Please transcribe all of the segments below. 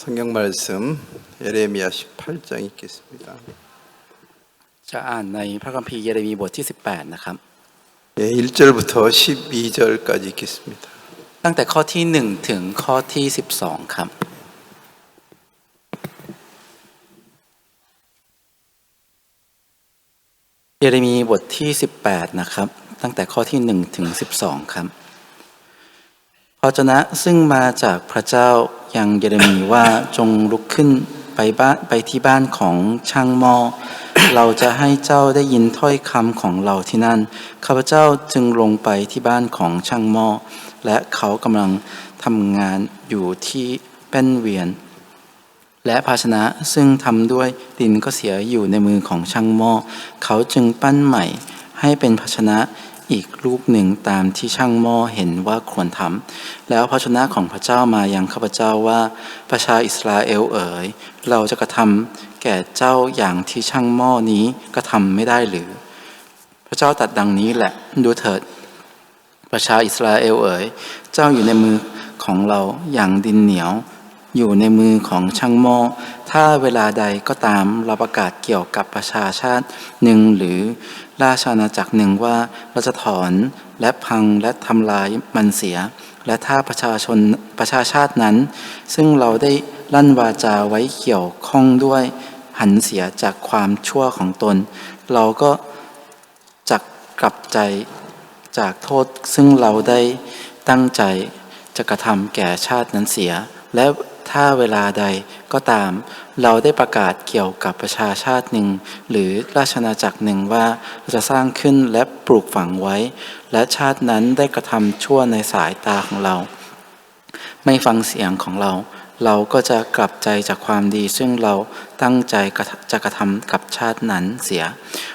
성경 말씀 예레미야 18장 읽겠습니다. จะอ่านในพระคัมภีร์เยเรมียบทที่18นะครับ 1절부터 12절까지 읽겠습니다. ตั้งแต่ข้อที่1ถึงข้อที่12ครับเยเรมียบทที่18นะครับตั้งแต่ข้อที่1ถึง12ครับพระวจนะซึ่งมาจากพระเจ้ายังเยเรมีว่าจงลุกขึ้นไปที่บ้านของช่างหม้อเราจะให้เจ้าได้ยินถ้อยคำของเราที่นั่นข้าพเจ้าจึงลงไปที่บ้านของช่างหม้อและเขากำลังทำงานอยู่ที่แป้นเวียนและภาชนะซึ่งทำด้วยดินก็เสียอยู่ในมือของช่างหม้อเขาจึงปั้นใหม่ให้เป็นภาชนะอีกรูปหนึ่งตามที่ช่างหม้อเห็นว่าควรทำแล้วพระชนะของพระเจ้ามายังข้าพเจ้าว่าประชาอิสราเอลเอ๋ยเราจะกระทำแก่เจ้าอย่างที่ช่างหม้อนี้กระทำไม่ได้หรือพระเจ้าตรัสดังนี้แหละดูเถิดประชาอิสราเอลเอ๋ยเจ้าอยู่ในมือของเราอย่างดินเหนียวอยู่ในมือของช่างหม้อถ้าเวลาใดก็ตามเราประกาศเกี่ยวกับประชาชาติหนึ่งหรือราชอาณาจักรหนึ่งว่าเราจะถอนและพังและทำลายมันเสียและถ้าประชาชาตินั้นซึ่งเราได้ลั่นวาจาไว้เกี่ยวข้องด้วยหันเสียจากความชั่วของตนเราก็จะกลับใจจากโทษซึ่งเราได้ตั้งใจจะกระทำแก่ชาตินั้นเสียและถ้าเวลาใดก็ตามเราได้ประกาศเกี่ยวกับประชาชาติหนึ่งหรือราชอาณาจักรหนึ่งว่าเราจะสร้างขึ้นและปลูกฝังไว้และชาตินั้นได้กระทำชั่วในสายตาของเราไม่ฟังเสียงของเราเราก็จะกลับใจจากความดีซึ่งเราตั้งใจจะกระทำกับชาตินั้นเสีย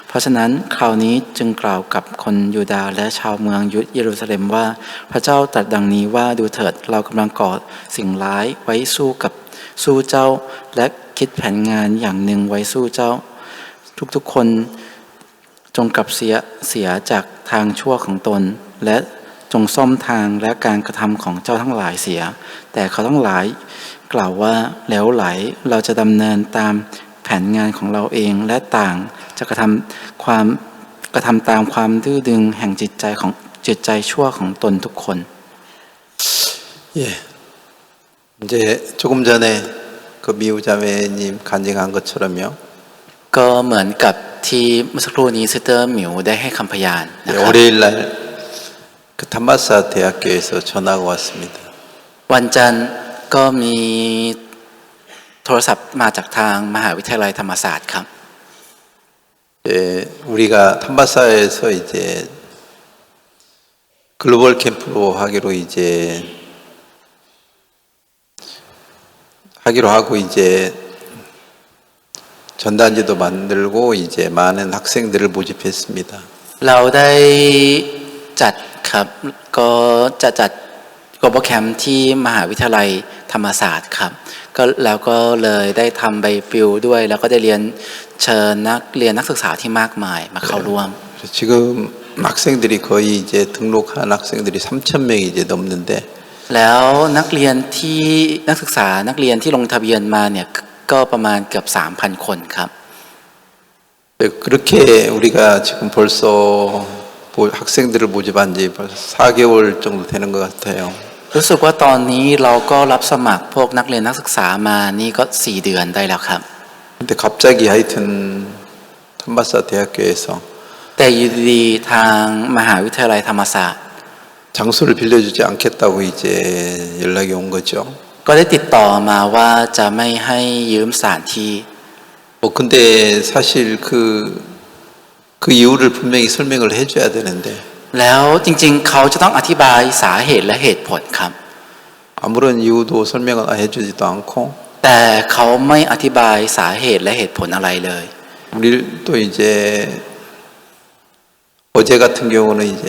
เพราะฉะนั้นคราวนี้จึงกล่าวกับคนยูดาห์และชาวเมืองเยรูซาเล็มว่าพระเจ้าตรัสดังนี้ว่าดูเถิดเรากำลังก่อสิ่งร้ายไว้สู้เจ้าและคิดแผนงานอย่างหนึ่งไว้สู้เจ้าทุกคนจงกลับเสียจากทางชั่วของตนและจงซ่อมทางและการกระทำของเจ้าทั้งหลายเสียแต่เขาทั้งหลายกล่าวว่าแล้วไหลเราจะดำเนินตามแผนงานของเราเองและต่างจะกระทำตามความดื้อดึงแห่งจิตใจชั่วของตนทุกคน 이제 조금 전에 그 미우 자매님 간증한 것처럼요. ก็เหมือนกับที่เมื่อสักครู่นี้ซิสเตอร์หมิวได้ให้คำพยานนะครับ 월요일날 그 담마사 대학교에서 전화가 왔습니다. วันจันทร์ก็มีโทรศัพท์มาจากทางมหาวิทยาลัยธรรมศาสตร์ครับ 우리가 담마사에서 이제 글로벌 캠프로 하기로 하고 이제 전단지도 만들고 이제 많은 학생들을 모집했습니다. เราได้จัดครับก็จะจัดglobal camp ที่มหาวิทยาลัยธรรมศาสตร์ครับแล้วก็เลยได้ทำใบปลิวด้วยแล้วก็ได้เชิญนักศึกษาที่มากมายมาเข้าร่วม 지금 학생들이 거의 이제 등록한 학생들이 3,000명이 이제 넘는데 แล้วนักเรียนที่ลงทะเบียนมาเนี่ยก็ประมาณเกือบ 3,000 คนครับ 그렇게 우리가 지금 벌써 학생들을 모집한 지 벌써 4개월 정도 되는 것 같아요. รู้สึกว่าตอนนี้เราก็รับสมัครพวกนักเรียนนักศึกษามานี่ก็4 เดือนได้แล้วครับ 근데 갑자기 하여튼 탐바사 대학교에서 แต่อยู่ดีๆทางมหาวิทยาลัยธรรมศาสตร์ 장소를 빌려주지 않겠다고 이제 연락이 온 거죠. ก็ได้ติดต่อมาว่าจะไม่ให้ยืมสถานที่ 근데 사실 그 이유를 분명히 설명을 해줘야 되는데 แล้วจริงๆเขาจะต้องอธิบายสาเหตุและเหตุผลครับ 아무런 이유도 설명을 해주지도 않고 แต่เขาไม่อธิบายสาเหตุและเหตุผลอะไรเลย 우리도 이제 어제 같은 경우는 이제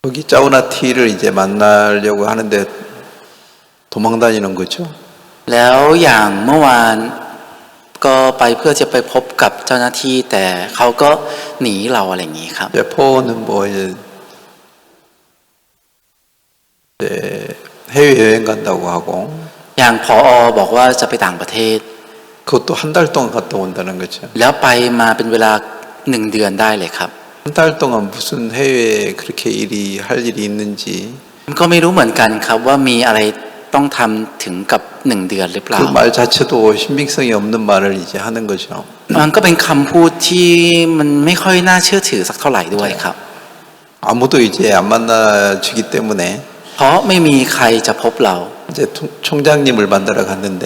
거기 짜우나티를 이제 만나려고 하는데 도망다니는 거죠. แล้วอย่างเมื่อวานก็ไปเพื่อจะไปพบกับเจ้าหน้าที่แต่เขาก็หนีเราอะไรอย่างนี้ครับ 포는 뭐 이제 해외여행 간다고 하고 อย่างผอบอกว่าจะไปต่างประเทศ 그것도 한 달 동안 갔다 온다는 거죠. แล้วไปมาเป็นเวลา1 เดือนได้เลยครับ 한 달 동안 무슨 해외에 그렇게 할 일이 있는지 มันก็ไม่รู้เหมือนกันครับว่ามีอะไรต้องทำถึงกับ1 เดือนหรือเปล่า 그 말 자체도 신빙성이 없는 말을 이제 하는 거죠. มันก็เป็นคำพูดที่มันไม่ค่อยน่าเชื่อถือสักเท่าไหร่ด้วยครับ 아무도 이제 안 만나주기 때문에 เพราะไม่มีใครจะพบเรา 이제 총장님을 만나러 갔는데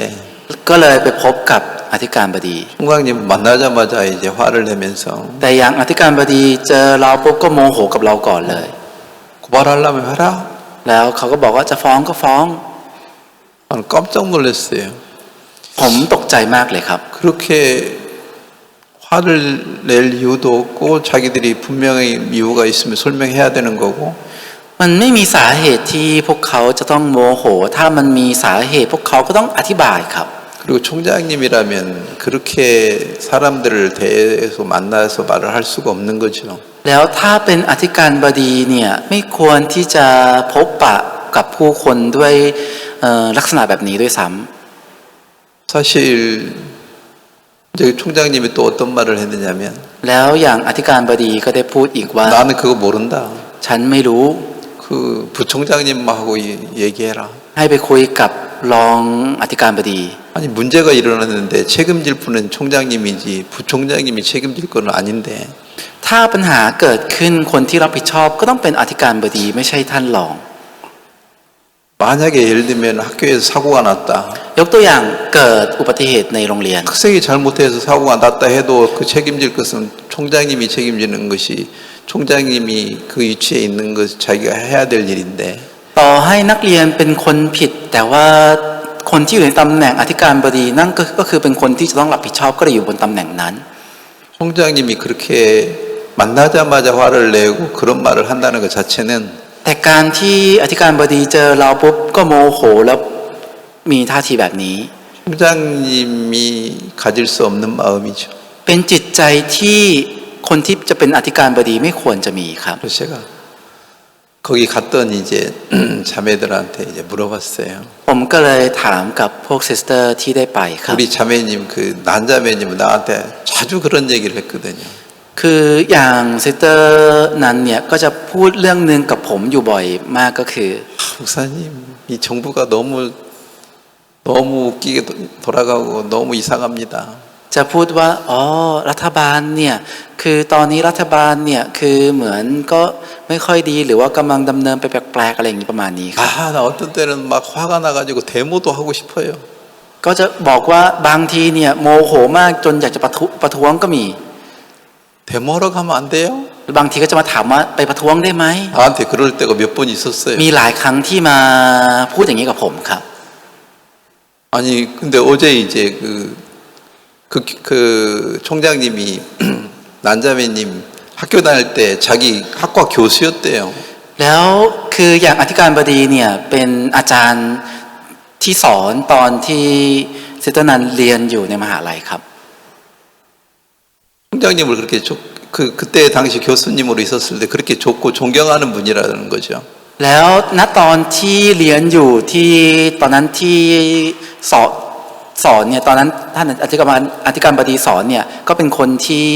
ก็เลยไปพบกับอธิการบดี 총장님 만나자마자 이제 화를 내면서 แต่อย่างอธิการบดีเจอเราปุ๊บก็โมโหกับเราก่อนเลย 고발하려면 해라. แล้วเขาก็บอกว่าจะฟ้องก็ฟ้อง 나는 깜짝 놀랐어요. ผมตกใจมากเลยครับ 그렇게 화를 낼 이유도 없고 자기들이 분명히 이유가 있으면 설명해야 되는 거고 มันไม่มีสาเหตุที่พวกเขาจะต้องโมโห ถ้ามันมีสาเหตุพวกเขาก็ต้องอธิบายครับ 그리고 총장님이라면 그렇게 사람들을 대해서 만나서 말을 할 수가 없는 거죠. แล้วถ้าเป็นอธิการบดีเนี่ยไม่ควรที่จะพบปะกับผู้คนด้วยลักษณะแบบนี้ด้วยซ้ำ 사실 이제 총장님이 또 어떤 말을 했느냐면 แล้วอย่างอธิการบดีก็ได้พูดอีกว่า 나는 그거 모른다. ฉันไม่รู้ 그 부총장님하고 얘기해라. ให้ไปคุยกับรองอธิการบดี 아니 문제가 일어났는데 책임질 분은 총장님이지 부총장님이 책임질 건 아닌데 ถ้าปัญหาเกิดขึ้นคนที่รับผิดชอบก็ต้องเป็นอธิการบดีไม่ใช่ท่านรอง 만약에 예를 들면 학교에서 사고가 났다. ยกตัวอย่างเกิดอุบัติเหตุในโรงเรียน 학생이 잘못해서 사고가 났다 해도 그 책임질 것은 총장님이 책임지는 것이 총장님이 그 위치에 있는 것 자기가 해야 될 일인데 ต่อให้นักเรียนเป็นคนผิด แต่ว่าคนที่อยู่ในตำแหน่งอธิการบดีนั่นก็คือเป็นคนที่จะต้องรับผิดชอบก็เลยอยู่บนตำแหน่งนั้น 총장님이 그렇게 만나자마자 화를 내고 그런 말을 한다는 것 자체는 แต่การที่อธิการบดีเจอเราปุ๊บก็โมโหแล้วมีท่าทีแบบนี้ 총장님이 가질 수 없는 마음이죠. เป็นจิตใจที่คนที่จะเป็นอธิการบดีไม่ควรจะมีครับ 그래서 제가 거기 갔던 이제 자매들한테 이제 물어봤어요. ผมก็เลยถามกับพวกซิสเตอร์ที่ได้ไปครับ 우리 자매님 그 난자매님은 나한테 자주 그런 얘기를 했거든요. คืออย่างซิสเตอร์นั้นเนี่ยก็จะพูดเรื่องหนึ่งกับผมอยู่บ่อยมากก็คือ 목사님 이 정부가 너무 웃기게 돌아가고 너무 이상합니다. จะพูดว่าอ๋อรัฐบาลเนี่ยคือตอนนี้รัฐบาลเนี่ยคือเหมือนก็ไม่ค่อยดีหรือว่ากำลังดำเนินไปแปลกๆอะไรอย่างนี้ประมาณนี้ครับ 나 어떤 때는 막 화가 나가지고 데모도 하고 싶어요. ก็จะบอกว่าบางทีเนี่ยโมโหมากจนอยากจะประท้วงก็มี 데모하러 가면 안 돼요? บางทีก็จะมาถามว่าไปประท้วงได้ไหม 나한테 그럴 때가 몇 번 있었어요. มีหลายครั้งที่มาพูดอย่างนี้กับผมครับ 아니 근데 어제 이제 그 총장님이 난자매님 학교 다닐 때 자기 학과 교수였대요. แล้วคืออย่างอธิการบดีเนี่ยเป็นอาจารย์ที่สอนตอนที่ซิสเตอร์นันเรียนอยู่ในมหาลัยครับ 총장님을 그렇게 그때 당시 교수님으로 있었을 때 그렇게 좋고 존경하는 분이라는 거죠. แล้วณตอนที่เรียนอยู่ที่ตอนนั้นที่สอนเนี่ยตอนนั้นท่านอธิการบดีสอนเนี่ยก็เป็นคนที่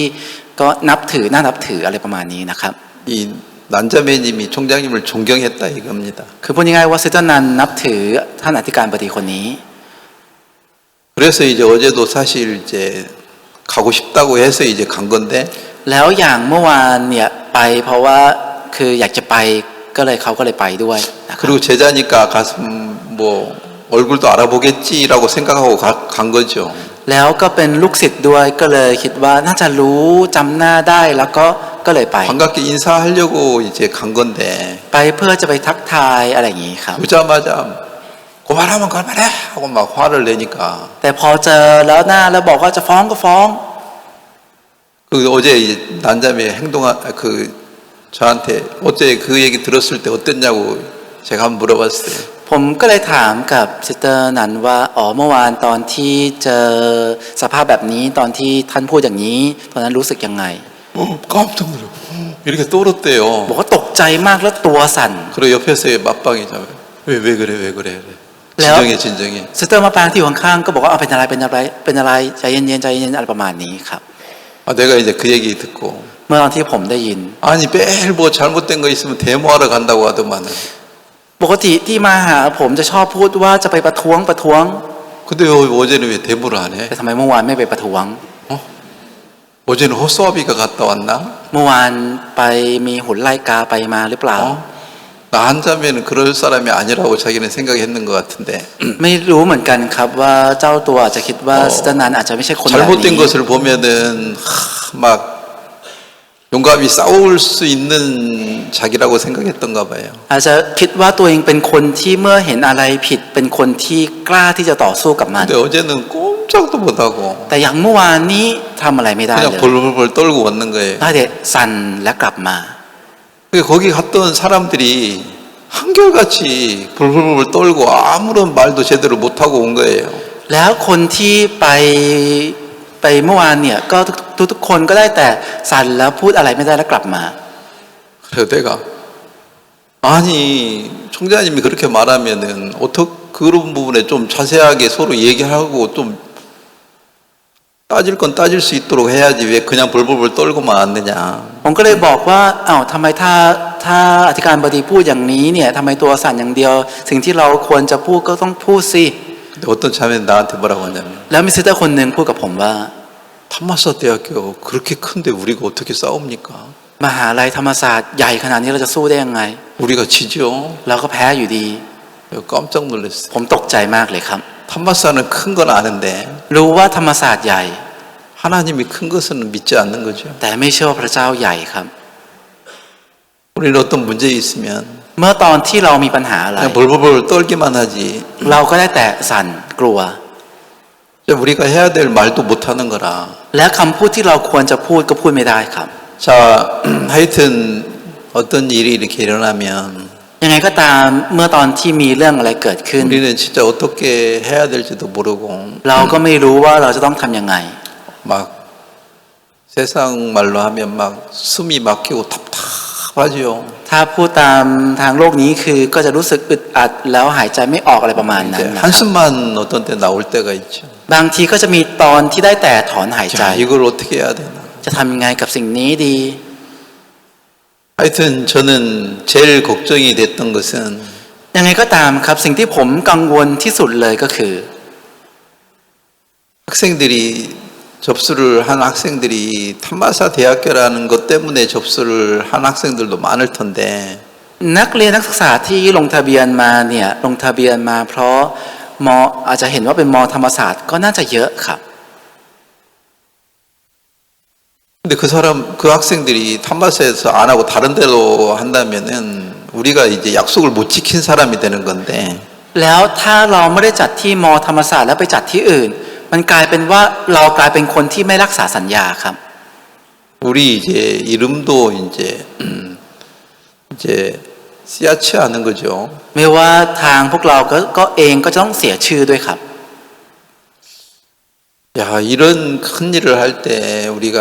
ก็น่านับถืออะไรประมาณนี้นะครับ 이 난자매님이 총장님을 존경했다 이겁니다. คือพูดง่ายๆว่าซิสเตอร์นันนับถือท่านอธิการบดีคนนี้ 그래서 이제 어제도 사실 이제 가고 싶다고 해서 이제 간 건데 แล้วอย่างเมื่อวานเนี่ยไปเพราะว่าคืออยากจะไปก็เลยเขาก็เลยไปด้วยนะครับ 그리고 제자니까 가서 뭐 얼굴도 알아보겠지라고 생각하고 간 거죠. แล้วก็เป็นลูกศิษย์ด้วยก็เลยคิดว่าน่าจะรู้จำหน้าได้แล้วก็เลยไป 반갑게 인사하려고 이제 간 건데 ไปเพื่อจะไปทักทายอะไรอย่างนี้ครับ 보자마자 고발하면 고발해 하고 막 화를 내니까 แต่พอเจอแล้วหน้าแล้วบอกว่าจะฟ้องก็ฟ้อง 그 어제 이제 난자매 그 저한테 어제 그 얘기 들었을 때 어땠냐고 제가 한번 물어봤어요. ผมก็เลยถามกับซิสเตอร์นั้นว่าอ๋อเมื่อวานตอนที่เจอสภาพแบบนี้ตอนที่ท่านพูดอย่างนี้ตอนนั้นรู้สึกยังไง 깜짝 놀라. 이렇게 떨었대요. บอกว่าตกใจมากแล้วตัวสั่น 그리고 옆에서 맞방이잖아요. 왜 그래 왜 그래 그래.แล้ว 진정해 진정해. ซิสเตอร์มาปรางที่อยู่ข้างๆก็บอกว่าเอาเป็นอะไรเป็นอะไรเป็นอะไรใจเย็นๆใจเย็นๆอะไรประมาณนี้ครับ 아, 내가 이제 그 얘기 듣고 เมื่อตอนที่ผมได้ยิน 아니 매일 뭐 잘못된 거 있으면 데모하러 간다고 하더만은. ปกติที่มาหาผมจะชอบพูดว่าจะไปประท้วง 근데 어제는 왜 데모를 안 해? แต่ทำไมเมื่อวานไม่ไปประท้วง 어제는 허수아비가 갔다 왔나? เมื่อวานไปมีหุ่นไล่กาไปมาหรือเปล่า 나 한자면 그럴 사람이 아니라고 자기는 생각했는 것 같은데 ไม่รู้เหมือนกันครับว่าเจ้าตัวอาจจะคิดว่าซิสเตอร์นันอาจจะไม่ใช่คนแบบ 잘못된 นี้ 것을 보면은 막 용감히 싸울 수 있는 자기라고 생각했던가 봐요. อาจจะคิดว่าตัวเองเป็นคนที่เมื่อเห็นอะไรผิดเป็นคนที่กล้าที่จะต่อสู้กับมัน 근데 어제는 꼼짝도 못하고 แต่อย่างเมื่อวานนี้ทำอะไรไม่ได้ 그냥 เลย 벌벌벌 떨고 왔는 거예요. ได้แต่สั่นและกลับมา 거기 갔던 사람들이 한결같이 벌벌벌 떨고 아무런 말도 제대로 못하고 온 거예요. แล้วคนที่ไปเมื่อวานเนี่ยก็ทุกคนก็ได้แต่สั่นแล้วพูดอะไรไม่ได้แล้วกลับมา 그래서 내가 아니 총장님이 그렇게 말하면은 어떻게 그런 부분에 좀 자세하게 서로 얘기하고 좀 따질 건 따질 수 있도록 해야지 왜 그냥 벌벌벌 떨고만 왔느냐. ผมก็เลยบอกว่าอ้าวทำไมถ้าอธิการบดีพูดอย่างนี้เนี่ยทำไมตัวสั่นอย่างเดียว สิ่งที่เราควรจะพูดก็ต้องพูดสิ 근데 어떤 참에 나한테 뭐라고 하냐면 แล้วมีซิสเตอร์คนหนึ่งพูดกับผมว่า 탄마사 대학교 그렇게 큰데 우리가 어떻게 싸웁니까? มหาลัยธรรมศาสตร์ใหญ่ขนาดนี้เราจะสู้ได้ยังไง 우리가 지죠. เราก็แพ้อยู่ดี 깜짝 놀랐어요. ผมตกใจมากเลยครับ 탄마사는 큰 건 아는데 รู้ว่าธรรมศาสตร์ใหญ่ 하나님이 큰 것은 믿지 않는 거죠. แต่ไม่เชื่อว่าพระเจ้าใหญ่ครับ 우리는 어떤 문제 있으면 เมื่อตอนที่เรามีปัญหาอะไร 그냥 벌벌벌 떨기만 하지. เราก็ได้แต่สั่นกลัว 우리가 해야 될 말도 못하는 거라. และคำพูดที่เราควรจะพูดก็พูดไม่ได้ครับ 자, 하여튼 어떤 일이 이렇게 일어나면 ยังไงก็ตามเมื่อตอนที่มีเรื่องอะไรเกิดขึ้น 우리는 진짜 어떻게 해야 될지도 모르고 เราก็ไม่รู้ว่าเราจะต้องทำยังไง 막 세상 말로 하면 막 숨이 막히고 답답하죠. ถ้าพูดตามทางโลกนี้คือก็จะรู้สึกอึดอัดแล้วหายใจไม่ออกอะไรประมาณนั้น 이제 นะครับ 한숨만 어떤 때 나올 때가 있죠. บางทีก็จะมีตอนที่ได้แต่ถอนหายใจ 자, 이걸 어떻게 해야 되나. จะทำยังไงกับสิ่งนี้ดี 하여튼 저는 제일 걱정이 됐던 것은 ยังไงก็ตามครับสิ่งที่ผมกังวลที่สุดเลยก็คือ 학생들이 접수를 한 학생들이 탄마사 대학교라는 것 때문에 접수를 한 학생들도 많을 텐데 นักเรียนนักศึกษาที่ลงทะเบียนมาเนี่ยลงทะเบียนมาเพราะอาจจะเห็นว่าเป็นมธรรมศาสตร์ก็น่าจะเยอะครับ 근데 그 학생들이 탄마사에서 안 하고 다른 데로 한다면은 우리가 이제 약속을 못 지킨 사람이 되는 건데 แล้วถ้าเราไม่ได้จัดที่มธรรมศาสตร์แล้วไปจัดที่อื่น มันกลายเป็นว่าเรากลายเป็นคนที่ไม่รักษาสัญญาครับ 우리 이제 이름도 이제 씨앗치 하는 거죠. ไม่ว่าทางพวกเราก็เองก็จะต้องเสียชื่อด้วยครับ 야, 이런 큰 일을 할 때 우리가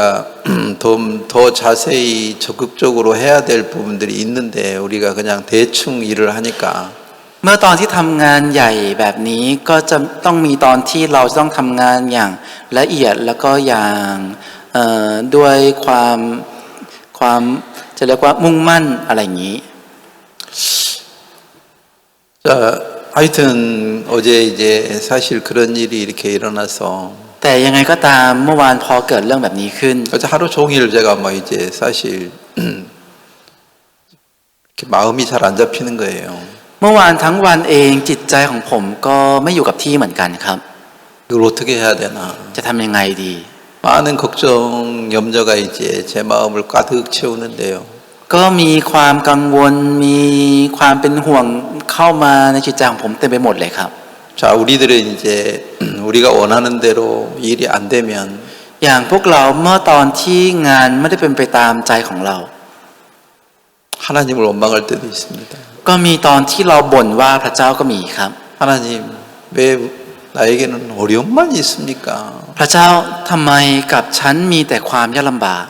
더 자세히 적극적으로 해야 될 부분들이 있는데 우리가 그냥 대충 일을 하니까 เมื่อตอนที่ทำงานใหญ่แบบนี้ก็จะต้องมีตอนที่เราจะต้องทำงานอย่างละเอียดแล้วก็อย่างด้วยความจะเรียกว่ามุ่งมั่นอะไรอย่างนี้ 자, 하여튼 어제 이제 사실 그런 일이 이렇게 일어나서 แต่ยังไงก็ตามเมื่อวานพอเกิดเรื่องแบบนี้ขึ้น 어제 하루 종일 제가 막 이제 사실 이렇게 마음이 잘 안 잡히는 거예요. เมื่อวานทั้งวันเองจิตใจของผมก็ไม่อยู่กับที่เหมือนกันครับ 이걸 어떻게 해야 되나. จะทำยังไงดี 많은 걱정, 염려가 이제 제 마음을 가득 채우는데요. ก็มีความกังวลมีความเป็นห่วงเข้ามาในจิตใจของผมเต็มไปหมดเลยครับ 자, 우리들은 이제 우리가 원하는 대로 일이 안 되면 อย่างพวกเราเมื่อตอนที่งานไม่ได้เป็นไปตามใจของเรา 하나님을 원망할 때도 있습니다. ก็มีตอนที่เราบ่นว่าพระเจ้าก็มีครับ 하나님, 왜 나에게는 어려움만 있습니까? พระเจ้าทำไมกับฉันมีแต่ความยากลำบาก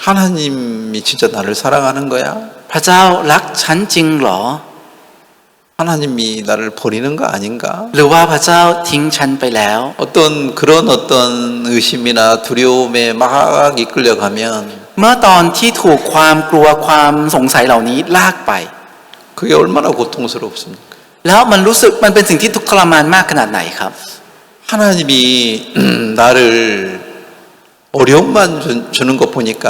하나님이 진짜 나를 사랑하는 거야? พระเจ้ารักฉันจริงเหรอ 하나님이 나를 버리는 거 아닌가? หรือว่าพระเจ้าทิ้งฉันไปแล้ว 어떤 의심이나 두려움에 막 이끌려가면 เมื่อตอนที่ถูกความกลัวความสงสัยเหล่านี้ลากไป 그게 얼마나 고통스럽습니까? แล้วมันรู้สึกมันเป็นสิ่งที่ทุกข์ทรมานมากขนาดไหนครับ 하나님이 나를 어려움만 주는 것 보니까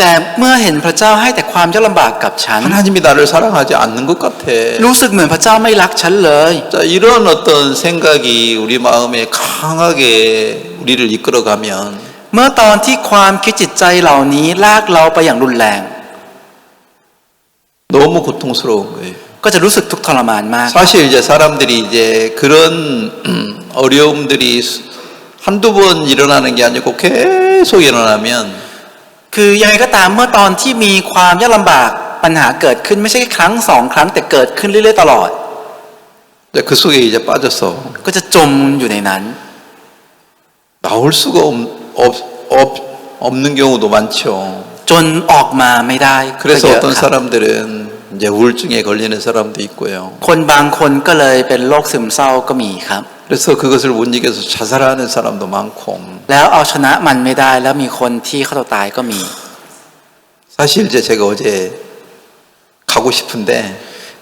แต่เมื่อเห็นพระเจ้าให้แต่ความยากลำบากกับฉัน 하나님이 나를 사랑하지 않는 것 같아. รู้สึกเหมือนพระเจ้าไม่รักฉันเลย 자, 이런 어떤 생각이 우리 마음에 강하게 우리를 이끌어가면 เมื่อตอนที่ความคิดจิตใจเหล่านี้ลากเราไปอย่างรุนแรง 너무 고통스러운 거예요. ก็จะรู้สึกทุกข์ทรมานมาก 사실 이제 사람들이 이제 그런 어려움들이 한두 번 일어나는 게 아니고 계속 일어나면 คือยังไงก็ตามเมื่อตอนที่มีความยากลำบากปัญหาเกิดขึ้นไม่ใช่แค่ครั้งสองครั้งแต่เกิดขึ้นเรื่อยๆตลอด 그 속에 이제 빠져서 ก็จะจมอยู่ในนั้น 나올 수가 없는 경우도 많죠. จนออกมาไม่ได้ก็ 그래서 เยอะ 어떤 ครับ 사람들은 이제 우울증에 걸리는 사람도 있고요. คนบางคนก็เลยเป็นโรคซึมเศร้าก็มีครับ 그래서 그것을 못 이겨서 자살하는 사람도 많고. แล้วเอาชนะมันไม่ได้แล้วมีคนที่ฆ่าตัวตายก็มี 사실 이제 제가 어제 가고 싶은데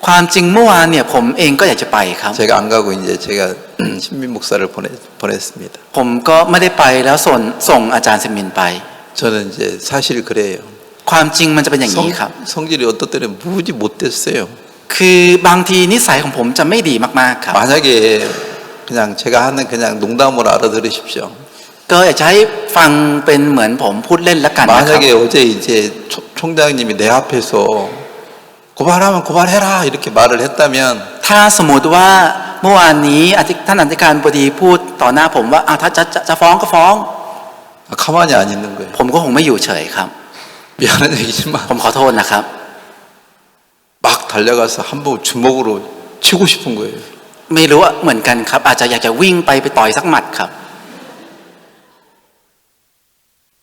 ความจริงเมื่อวานเนี่ยผมเองก็อยากจะไปครับ 제가 안 가고 이제 제가 신민 목사를 보냈습니다. ผมก็ไม่ได้ไปแล้วส่งอาจารย์เซมินไป 저는 이제 사실 그래요. ความจริงมันจะเป็นอย่างนี้ครับ 성질이 어떤 때는 무지 못됐어요. คือบางทีนิสัยของผมจะไม่ดีมากๆครับ 만약에 그냥 제가 하는 그냥 농담으로 알아들으십시오. ก็อยากจะให้ฟังเป็นเหมือนผมพูดเล่นละกันนะครับ 만약에 어제 이제 총장님이 내 앞에서 고발하면 고발해라 이렇게 말을 했다면 ถ้าสมมติว่าเมื่อวานนี้ท่านอธิการบดีพูดต่อหน้าผมว่าถ้าจะฟ้องก็ฟ้อง 가만히 안 있는 거예요. ผมก็คงไม่อยู่เฉยครับ 미안한 얘기지만 ผมขอโทษนะครับ 막 달려가서 한번 주먹으로 치고 싶은 거예요. ไม่รู้ว่าเหมือนกันครับ อาจจะอยากจะวิ่งไปต่อยสักหมัดครับ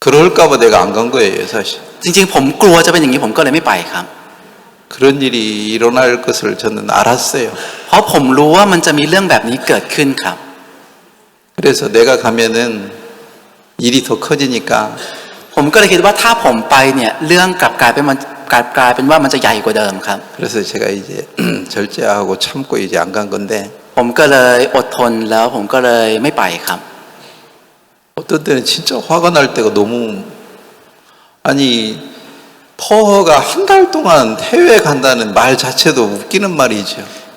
그럴까봐 내가 안 간 거예요, 사실. จริงๆผมกลัวจะเป็นอย่างนี้ผมก็เลยไม่ไปครับ 그런 일이 일어날 것을 저는 알았어요. เพราะผมรู้ว่ามันจะมีเรื่องแบบนี้เกิดขึ้นครับ 그래서 내가 가면은 일이 더 커지니까 ผมก็เลยคิดว่าถ้าผมไปเนี่ยเรื่องกลับกลายเป็นว่ามันจะใหญ่กว่าเดิมครับ 그래서 제가 이제 절제하고 참고 이제 안 간 건데 ผมก็เลยอดทนแล้วผมก็เลยไม่ไปครับ 어떤 때는 진짜 화가 날 때가 너무 아니 퍼허가 한 달 동안 해외 간다는 말 자체도 웃기는 말이죠.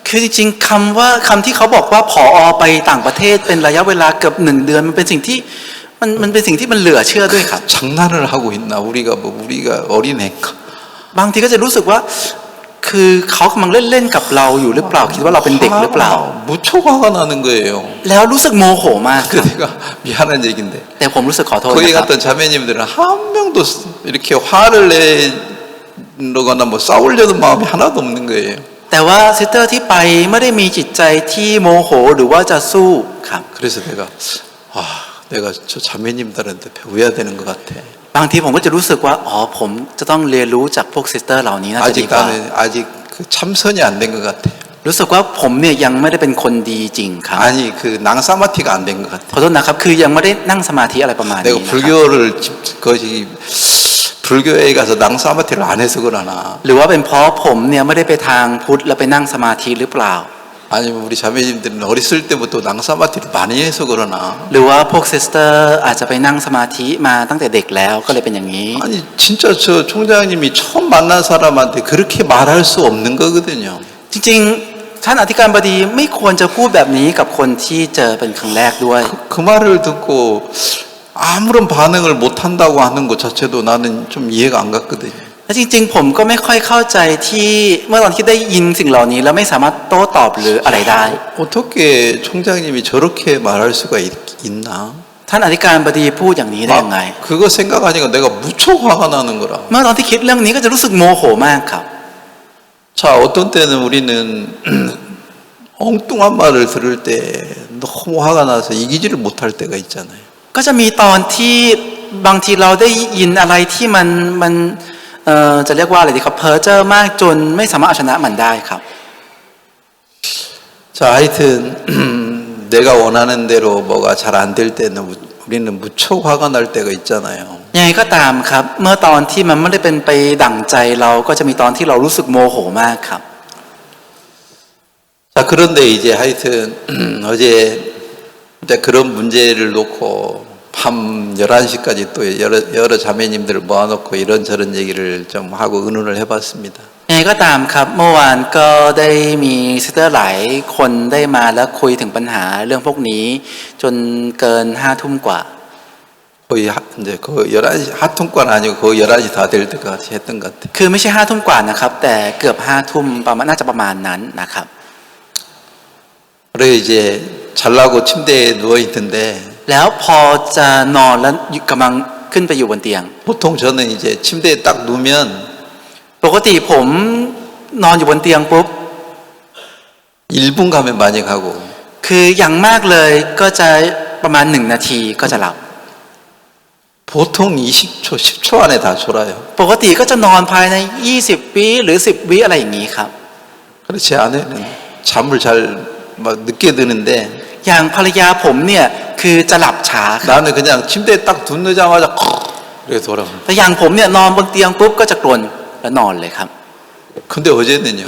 คือจริงๆคำที่เขาบอกว่าผอไปต่างประเทศเป็นระยะเวลาเกือบ1 เดือนมันเป็นสิ่งที่มันเป็นสิ่งที่มันเหลือเชื่อด้วยครับ 장난을 하고 있나 우리가 어린애인가 บางทีก็จะรู้สึกว่าคือเขากำลังเล่นกับเราอยู่หรือเปล่าคิดว่าเราเป็นเด็กหรือเปล่า 무척 화가 나는 거예요. แล้วรู้สึกโมโหมาก 그 내가 미안한 얘긴데 แต่ผมรู้สึกขอโทษ 거기 นะครับ 갔던 자매님들은 한 명도 이렇게 화를 내거나 뭐 싸우려는 마음이 하나도 없는 거예요. แต่ว่าซิสเตอร์ที่ไปไม่ได้มีจิตใจที่โมโหหรือว่าจะสู้ครับ 그래서 내가 저 자매님들한테 배워야 되는 것 같아. บางทีผมก็จะรู้สึกว่าผมจะต้องเรียนรู้จากพวกซิสเตอร์เหล่านี้น่าจะดี 아직 กว่า 나는 아직 그 참선이 안 된 것 같아. รู้สึกว่าผมเนี่ยยังไม่ได้เป็นคนดีจริงครับ 아니 그 낭사마티가 안 된 것 같아. ขอโทษนะครับคือยังไม่ได้นั่งสมาธิอะไรประมาณนี้ 내가 นะครับ 불교를 거기 불교에 가서 낭사마티를 안 해서 그러나 หรือว่าเป็นเพราะผมเนี่ยไม่ได้ไปทางพุทธแล้วไปนั่งสมาธิหรือเปล่า 아니면 우리 자매님들은 어렸을 때부터 낭사마티를 많이 해서 그러나 หรือว่าพวกซิสเตอร์อาจจะไปนั่งสมาธิมาตั้งแต่เด็กแล้วก็เลยเป็นอย่างนี้ 아니 진짜 저 총장님이 처음 만난 사람한테 그렇게 말할 수 없는 거거든요. จริงๆท่านอธิการบดีไม่ควรจะพูดแบบนี้กับคนที่เจอเป็นครั้งแรกด้วย 그 말을 듣고 아무런 반응을 못 한다고 하는 것 자체도 나는 좀 이해가 안 갔거든요. และจริงๆผมก็ไม่ค่อยเข้าใจที่เมื่อตอนที่ได้ยินสิ่งเหล่านี้แล้วไม่สามารถโต้ตอบหรืออะไรได้ 어떻게 총장님이 저렇게 말할 수가 있나? ท่านอธิการบดีพูดอย่างนี้ได้ยังไง 그거 생각하니까 내가 무척 화가 나는 거라. เมื่อตอนที่คิดเรื่องนี้ก็จะรู้สึกโมโหมากครับ 자, 어떤 때는 우리는 엉뚱한 말을 들을 때 너무 화가 나서 이기지를 못할 때가 있잖아요. ก็จะมีตอนที่บางทีเราได้ยินอะไรที่มันจะเรียกว่าอะไรดีครับเพ้อเจ้อมากจนไม่สามารถเอาชนะมันได้ครับ 자, 하여튼 내가 원하는 대로 뭐가 잘 안 될 때는 우리는 무척 화가 날 때가 있잖아요. ยังไงก็ตามครับเมื่อตอนที่มันไม่ได้เป็นไปดั่งใจเราก็จะมีตอนที่เรารู้สึกโมโหมากครับ 자, 그런데 이제 하여튼 어제 이제 그런 문제를 놓고 밤 11시까지 또 여러 자매님들을 모아놓고 이런저런 얘기를 좀 하고 의논을 해봤습니다. ยังไงก็ตามครับเมื่อวานก็ได้มีซิสเตอร์หลายคนได้มาแล้วคุยถึงปัญหาเรื่องพวกนี้จนเกิน5 ทุ่มกว่า 거의 이제 그 11시, 하통권 아니고 거의 11시 다 될 때까지 했던 것 같아요. คือไม่ใช่5 ทุ่มกว่านะครับแต่เกือบ5 ทุ่มประมาณน่าจะประมาณนั้นนะครับ 그래서 이제 잘라고 침대에 누워 있는데 แล้วพอจะนอนแล้วกำลังขึ้นไปอยู่บนเตียง 보통 저는 이제 침대에 딱 누우면 ปกติผมนอนอยู่บนเตียงปุ๊บ 1분 가면 많이 가고 คืออย่างมากเลยก็จะประมาณ1 นาทีก็จะหลับ 보통 20초, 10초 안에 다 졸아요. ปกติก็จะนอนภายใน20 วิหรือ10 วิอะไรอย่างนี้ครับ 그래서 제 아내는 잠을 잘 막 늦게 드는데 อย่างภรรยาผมเนี่ยคือจะหลับช้าครับ 나는 그냥 침대에 딱 누우자마자 이렇게 돌아가. แต่อย่างผมเนี่ยนอนบนเตียงปุ๊บก็จะกรนแล้วนอนเลยครับ 근데 어제는요.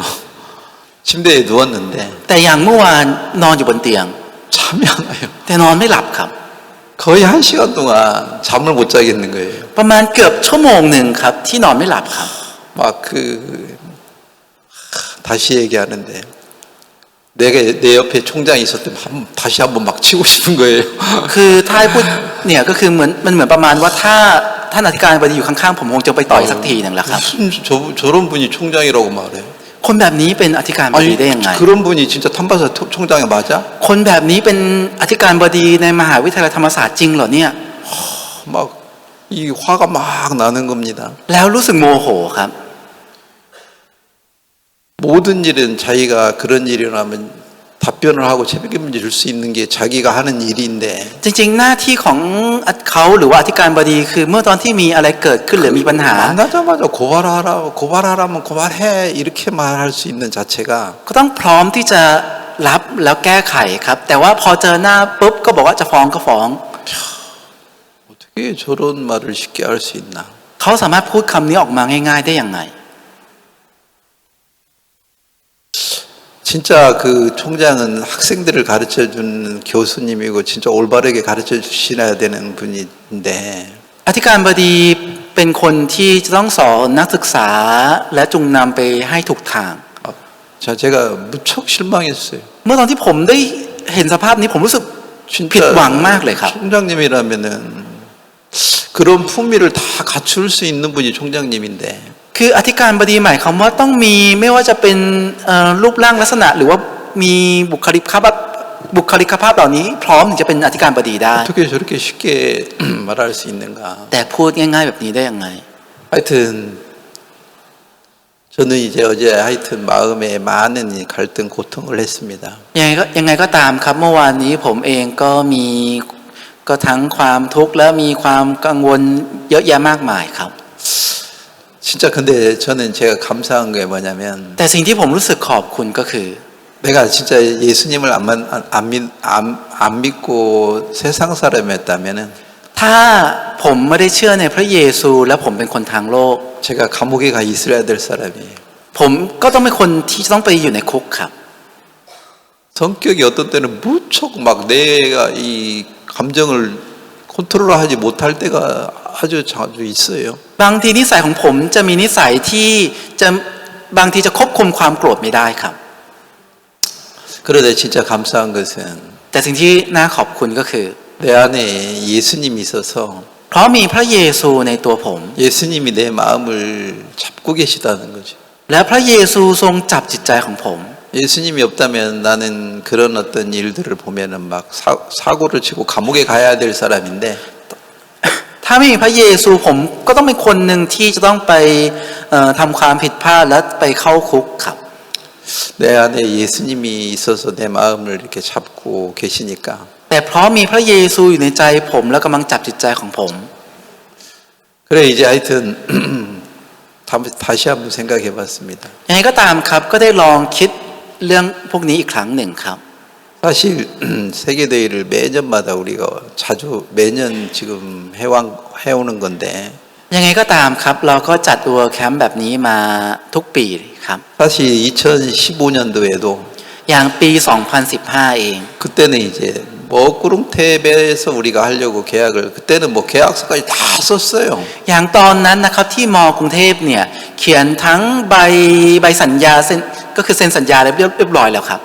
침대에 누웠는데 แต่อย่างเมื่อวานนอนอยู่บนเตียง 잠이 안 와요. แต่นอนไม่หลับครับ 거의 1시간 동안 잠을 못 자겠는 거예요. ประมาณเกือบชั่วโมงหนึ่งครับที่นอนไม่หลับครับ 막 다시 얘기하는데 내가 내 옆에 총장이 있었다면 다시 한번 막 치고 싶은 거예요. คือถ้าให้พูดเนี่ยก็คือมันเหมือนประมาณว่าถ้าท่านอธิการบดีอยู่ข้างๆผมคงจะไปต่อยสักทีหนึ่งแหละครับ 무슨 저런 분이 총장이라고 말해요. คนแบบนี้เป็นอธิการบดี 아니 ได้ยังไง 그런 분이 진짜 탐바사 총장이 맞아? คนแบบนี้เป็นอธิการบดีในมหาวิทยาลัยธรรมศาสตร์จริงเหรอเนี่ย 막 이 화가 막 나는 겁니다. แล้วรู้สึกโมโหครับ 모든 일은 자기가 그런 일이 일어나면 답변을 하고 책임을 질 수 있는 게 자기가 하는 일인데 จริงๆหน้าที่ของเขาหรือว่าอธิการบดีคือเมื่อตอนที่มีอะไรเกิดขึ้นหรือมีปัญหา 만나자마자 고발하라면 고발해 이렇게 말할 수 있는 자체가 ก็ต้องพร้อมที่จะรับแล้วแก้ไขครับ แต่ว่าพอเจอหน้าปุ๊บก็บอกว่าจะฟ้องก็ฟ้อง 어떻게 저런 말을 쉽게 할 수 있나? เขาสามารถพูดคำนี้ออกมาง่ายๆได้ยังไง 진짜 그 총장은 학생들을 가르쳐 주는 교수님이고 진짜 올바르게 가르쳐 주셔야 되는 분인데 อธิการบดีเป็นคนที่จะต้องสอนนักศึกษาและจูงนำไปให้ถูกทาง 자 제가 무척 실망했어요. เมื่อตอนที่ผมได้เห็นสภาพนี้ผมรู้สึกผิดหวังมากเลยครับ 총장님이라면은 그런 품위를 다 갖출 수 있는 분이 총장님인데 คืออธิการบดีหมายความว่าต้องมีไม่ว่าจะเป็นรูปร่างลักษณะหรือว่ามีบุคลิกภาพเหล่านี้พร้อมถึงจะเป็นอธิการบดีได้ 어떻게 저렇게 쉽게 말할 수 있는가? แต่พูดง่ายๆแบบนี้ได้ยังไง 하여튼 저는 이제 어제 하여튼 마음에 많은 갈등 고통을 했습니다. ยังไงก็ตามครับเมื่อวานนี้ผมเองก็มีก็ทั้งความทุกข์และมีความกังวลเยอะแยะมากมายครับ 진짜 근데 저는 제가 감사한 게 뭐냐면 แต่สิ่งที่ผมรู้สึกขอบคุณก็คือ 내가 진짜 예수님을 안 믿고 세상 사람이었다면은 ถ้าผมไม่ได้เชื่อในพระเยซูและผมเป็นคนทางโลก 제가 감옥에 가 있어야 될 사람이에요. ผมก็ต้องเป็นคนที่จะต้องไปอยู่ในคุกครับ 성격이 어떤 때는 무척 막 내가 이 감정을 컨트롤하지 못할 때가 아주 자주 있어요. บางทีนิสัยของผมจะมีนิสัยที่จะบางทีจะควบคุมความโกรธไม่ได้ครับ 그런데 진짜 감사한 것은 แต่สิ่งที่น่าขอบคุณก็คือ 내 안에 예수님이 있어서 เพราะมีพระเยซูในตัวผม 예수님이 내 마음을 잡고 계시다는 거죠. และพระเยซูทรงจับจิตใจของผม 예수님이 없다면 나는 그런 어떤 일들을 보면은 막 사고를 치고 감옥에 가야 될 사람인데 ถ้าไม่มีพระเยซูผมก็ต้องเป็นคนหนึ่งที่จะต้องไปทำความผิดพลาดและไปเข้าคุกครับ 내 안에 예수님이 있어서 내 마음을 이렇게 잡고 계시니까 แต่เพราะมีพระเยซูอยู่ในใจผมและกำลังจับจิตใจของผม 그래 이제 하여튼 다시 한번 생각해 봤습니다. ยังไงก็ตามครับก็ได้ลองคิด เรื่องพวกนี้อีกครั้งหนึ่งครับ 사실 세계 대회를 매년마다 우리가 자주 매년 지금 해오는 건데 ยังไงก็ตามครับเราก็จัด World Camp แบบนี้มาทุกปีครับ 사실 2015년도에도 อย่างปี 2015 เอง 그때는 이제 먹구름탭에서 우리가 하려고 계약을 그때는 뭐 계약서까지 다 썼어요. อย่างตอนนั้นนะครับที่มกรุงเทพเนี่ยเขียนทั้งใบสัญญาเซ็นก็คือเซ็นสัญญาเรียบร้อยแล้วครับ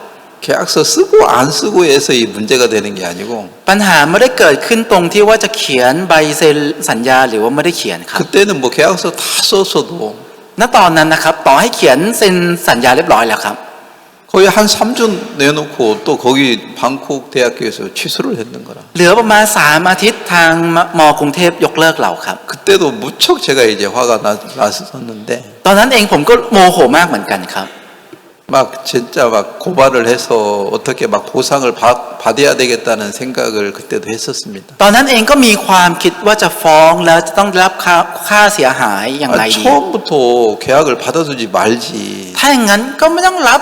계약서 쓰고 안 쓰고 해서 이 문제가 되는 게 아니고 ปัญหาไม่ได้เกิดขึ้นตรงที่ว่าจะเขียนใบเซ็นสัญญาหรือว่าไม่ได้เขียนครับ 그때는 뭐 계약서 다 썼어도 ณตอนนั้นนะครับต่อให้เขียนเซ็นสัญญาเรียบร้อยแล้วครับ 거의 한 3주 내놓고 또 거기 방콕 대학교에서 취소를 했는 거라. เหลือประมาณ3 อาทิตย์ทางมกรุงเทพยกเลิกเราครับ 그때도 무척 제가 이제 화가 났었는데 ตอนนั้นเองผมก็โมโหมากเหมือนกันครับ 막 진짜 막 고발을 해서 어떻게 막 보상을 받아야 되겠다는 생각을 그때도 했었습니다. ตอนนั้นเองก็มีความคิดว่าจะฟ้องแล้วจะต้องได้รับค่าเสียหายอย่างไรดี 처음부터 계약을 받아두지 말지. ถ้าอย่างนั้นก็ไม่ต้องรับ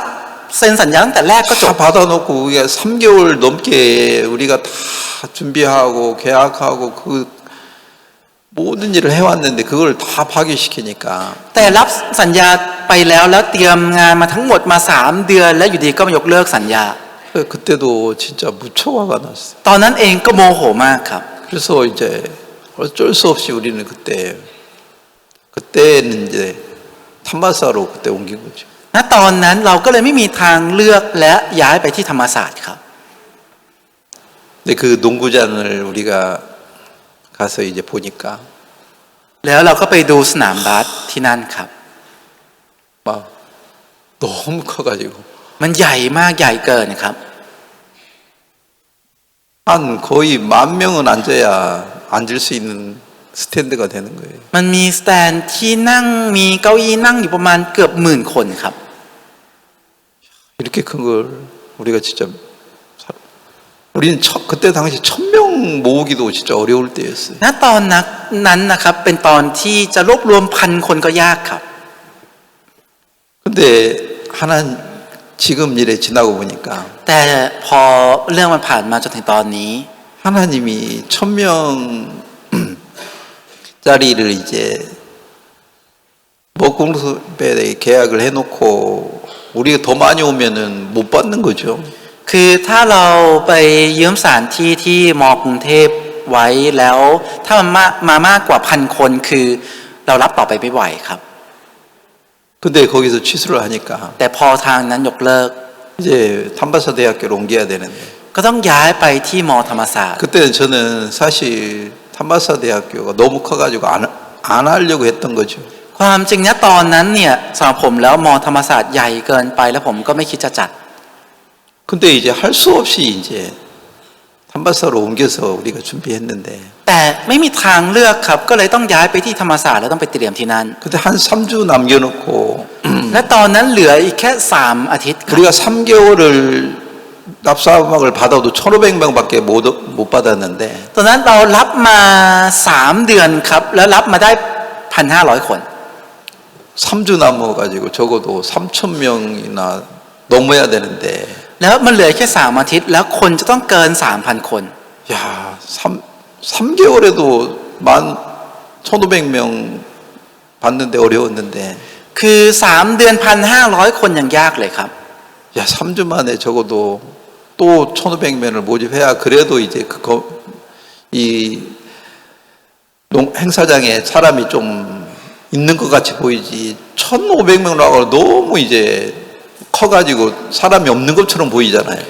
เซ็นสัญญาตั้งแต่แรกก็จ 다 บ 받아놓고 그게 3개월 넘게 우리가 다 준비하고 계약하고 그 모든 일을 해왔는데 그걸 다 파기시키니까 แต่รับสัญญาไปแล้วเตรียมงานมาทั้งหมดมา3 เดือนแล้วอยู่ดีก็มายกเลิกสัญญา 그때도 진짜 무척 화가 났어요. ตอนนั้นเองก็โมโหมากครับ 그래서 이제 어쩔 수 없이 우리는 그때는 이제 탐마사로 그때 옮긴 거죠. ณตอนนั้นเราก็เลยไม่มีทางเลือกและย้ายไปที่ธรรมศาสตร์ครับ 근데 그 농구장을 우리가 가서 이제 보니까 แล้วเราก็ไปดูสนามบาสที่นั่นครับ 막 너무 커가지고 มันใหญ่มากใหญ่เกินครับ 한 거의 10,000명은 앉아야 앉을 수 있는 스탠드가 되는 거예요. มันมีสแตนที่นั่งมีเก้าอี้นั่งอยู่ประมาณเกือบ10,000 คนครับ 이렇게 큰 걸 우리가 진짜 우리는 그때 당시 1,000명 모으기도 진짜 어려울 때였어요. ณตอนนั้นนะครับเป็นตอนที่จะรวบรวม1,000 คนก็ยากครับ 근데 지금 일에 지나고 보니까 แต่พอเรื่องมันผ่านมาจนถึงตอนนี้ 하나님이 1,000명짜리를 이제 먹공수배 계약을 해놓고 우리가 더 많이 오면은 못 받는 거죠. คือถ้าเราไปยืมสถานที่ที่มกรุงเทพไว้แล้วถ้ามันมากกว่า1,000 คนคือเรารับต่อไปไม่ไหวครับ 근데 거기서 취소를 하니까 แต่พอทางนั้นยกเลิก 이제 탐바사 대학교로 옮겨야 되는데 ก็ต้องย้ายไปที่มธรรมศาสตร์ 그때는 저는 사실 탐바사 대학교가 너무 커가지고 안 하려고 했던 거죠. ความจริงนะตอนนั้นเนี่ยสำหรับผมแล้วมธรรมศาสตร์ใหญ่เกินไปแล้วผมก็ไม่คิดจะจัด 근데 이제 할 수 없이 이제 탐바사로 옮겨서 우리가 준비했는데 แต่ไม่มีทางเลือกครับก็เลยต้องย้ายไปที่ธรรมศาสตร์แล้วต้องไปเตรียมที่นั่น 그때 한 3주 남겨놓고 และตอนนั้นเหลืออีกแค่3 อาทิตย์ครับ 우리가 3개월을 납사음악을 받아도 1,500명밖에 못 받았는데 ตอนนั้นเรารับมา3 เดือนครับแล้วรับมาได้ 1,500 คน 3주 남아가지고 적어도 3,000명이나 넘어야 되는데 แล้วมันเหลือแค่3 อาทิตย์แล้วคนจะต้องเกิน 3,000 คน 야 3개월에도 1,500명 받는데 어려웠는데 คือ3 เดือน 1,500 คนยังยากเลยครับ 야 3주 만에 적어도 또 1,500명을 모집해야 그래도 이제 이 행사장에 사람이 좀 있는 것 같이 보이지 1,500명이라고 너무 이제 커가지고 사람이 없는 것처럼 보이잖아요.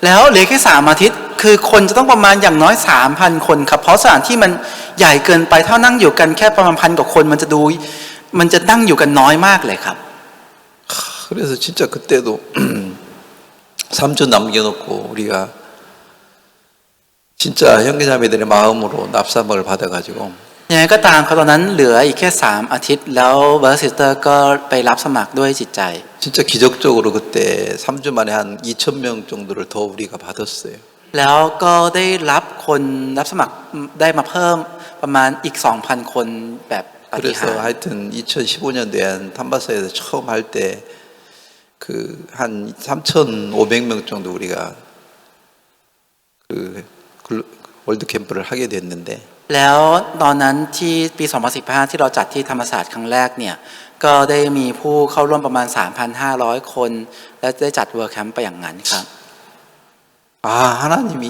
แล้วเหลือแค่3 อาทิตย์คือคนจะต้องประมาณอย่างน้อย 3,000 คนครับเพราะสถานที่มันใหญ่เกินไปถ้านั่งอยู่กันแค่ประมาณ1,000 กว่าคนมันจะนั่งอยู่กันน้อยมากเลยครับ 그래서 진짜 그때도 3주 남겨놓고 우리가 진짜 형제자매들의 마음으로 납사막을 받아가지고 ยังไงก็ตามครับตอนนั้นเหลืออีกแค่3 อาทิตย์แล้วเบอร์ซิสเตอร์ก็ไปรับสมัครด้วยจิตใจ 진짜 기적적으로 그때 3주 만에 한 2,000명 정도를 더 우리가 받았어요. แล้วก็ได้รับคนรับสมัครได้มาเพิ่มประมาณอีก 2,000 คนแบบปาฏิหา 그래서 ริย์ 하여튼 2015년도에 탐바사에서 처음 할 때 그 한 3,500명 정도 우리가 그 월드 캠프를 하게 됐는데 แล้วตอนนั้นที่ปี 2015 ที่เราจัดที่ธรรมศาสตร์ครั้งแรกเนี่ยก็ได้มีผู้เข้าร่วมประมาณ 3,500 คน และได้จัดเวิร์คแคมป์ไปอย่างนั้นครับ 아 하나님이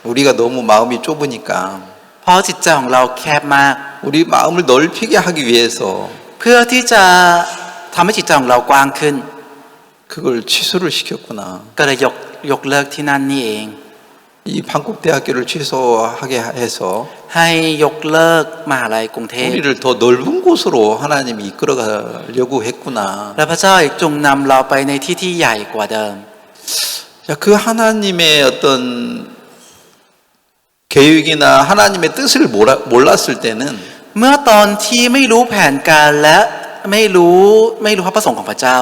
우리가 너무 마음이 좁으니까 เพราะจิตใจของเราแคบมาก 우리 마음을 넓히게 하기 위해서 เพื่อที่จะทำให้จิตใจของเรากว้างขึ้น 그걸 취소를 시켰구나. ก็เลยยกเลิกที่นั่นนี่เอง 이 방콕대학교를 취소하게 해서 ให้ยกเลิกมหาลัยกรุงเทพ 우리를 더 넓은 곳으로 하나님이 이끌어가려고 했구나. และพระเจ้าอีกจงนำเราไปในที่ที่ใหญ่กว่าเดิม 자, 그 하나님의 어떤 계획이나 하나님의 뜻을 몰랐을 때는 เมื่อตอนที่ไม่รู้แผนการและไม่รู้พระประสงค์ของพระเจ้า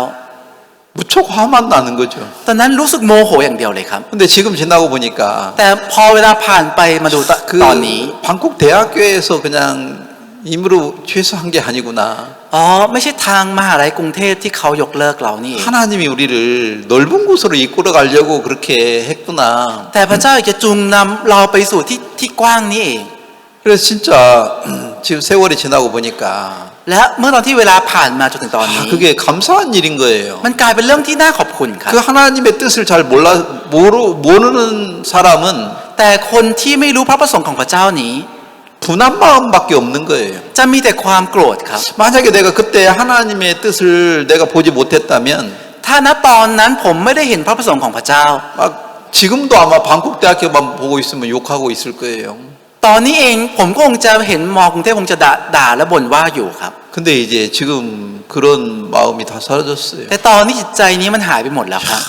무척 화만 나는 거죠. ตอนนั้นรู้สึกโมโหอย่างเดียวเลยครับ 근데 지금 지나고 보니까 แต่พอเวลาผ่านไปมาดูตอนนี้ 그 방콕 대학교에서 그냥 임으로 취소한 게 아니구나. อ๋อไม่ใช่ทางมหาลัยกรุงเทพที่เขายกเลิกเรานี่เอง 하나님이 우리를 넓은 곳으로 이끌어 가려고 그렇게 했구나. แต่พระเจ้าอยากจะจูงนำเราไปสู่ที่กว้างนี่เอง 그래서 진짜 지금 세월이 지나고 보니까 และเมื่อตอนที่เวลาผ่านมาจนถึงตอนนี้ 그게 감사한 일인 거예요. มันกลายเป็นเรื่องที่น่าขอบคุณครับ 그 하나님의 뜻을 잘 모르는 사람은 แต่คนที่ไม่รู้พระประสงค์ของพระเจ้านี้ 분한 마음밖에 없는 거예요. จะมีแต่ความโกรธครับ 만약에 내가 그때 하나님의 뜻을 내가 보지 못했다면 ถ้าณตอนนั้นผมไม่ได้เห็นพระประสงค์ของพระเจ้า 막 지금도 아마 방콕대학교만 보고 있으면 욕하고 있을 거예요. ตอนนี้เองผมก็คงจะเห็นมอกรุงเทพคงจะด่าและบ่นว่าอยู่ครับ 근데 이제 지금 그런 마음이 다 사라졌어요. แต่ตอนนี้จิตใจนี้มันหายไปหมดแล้วครับ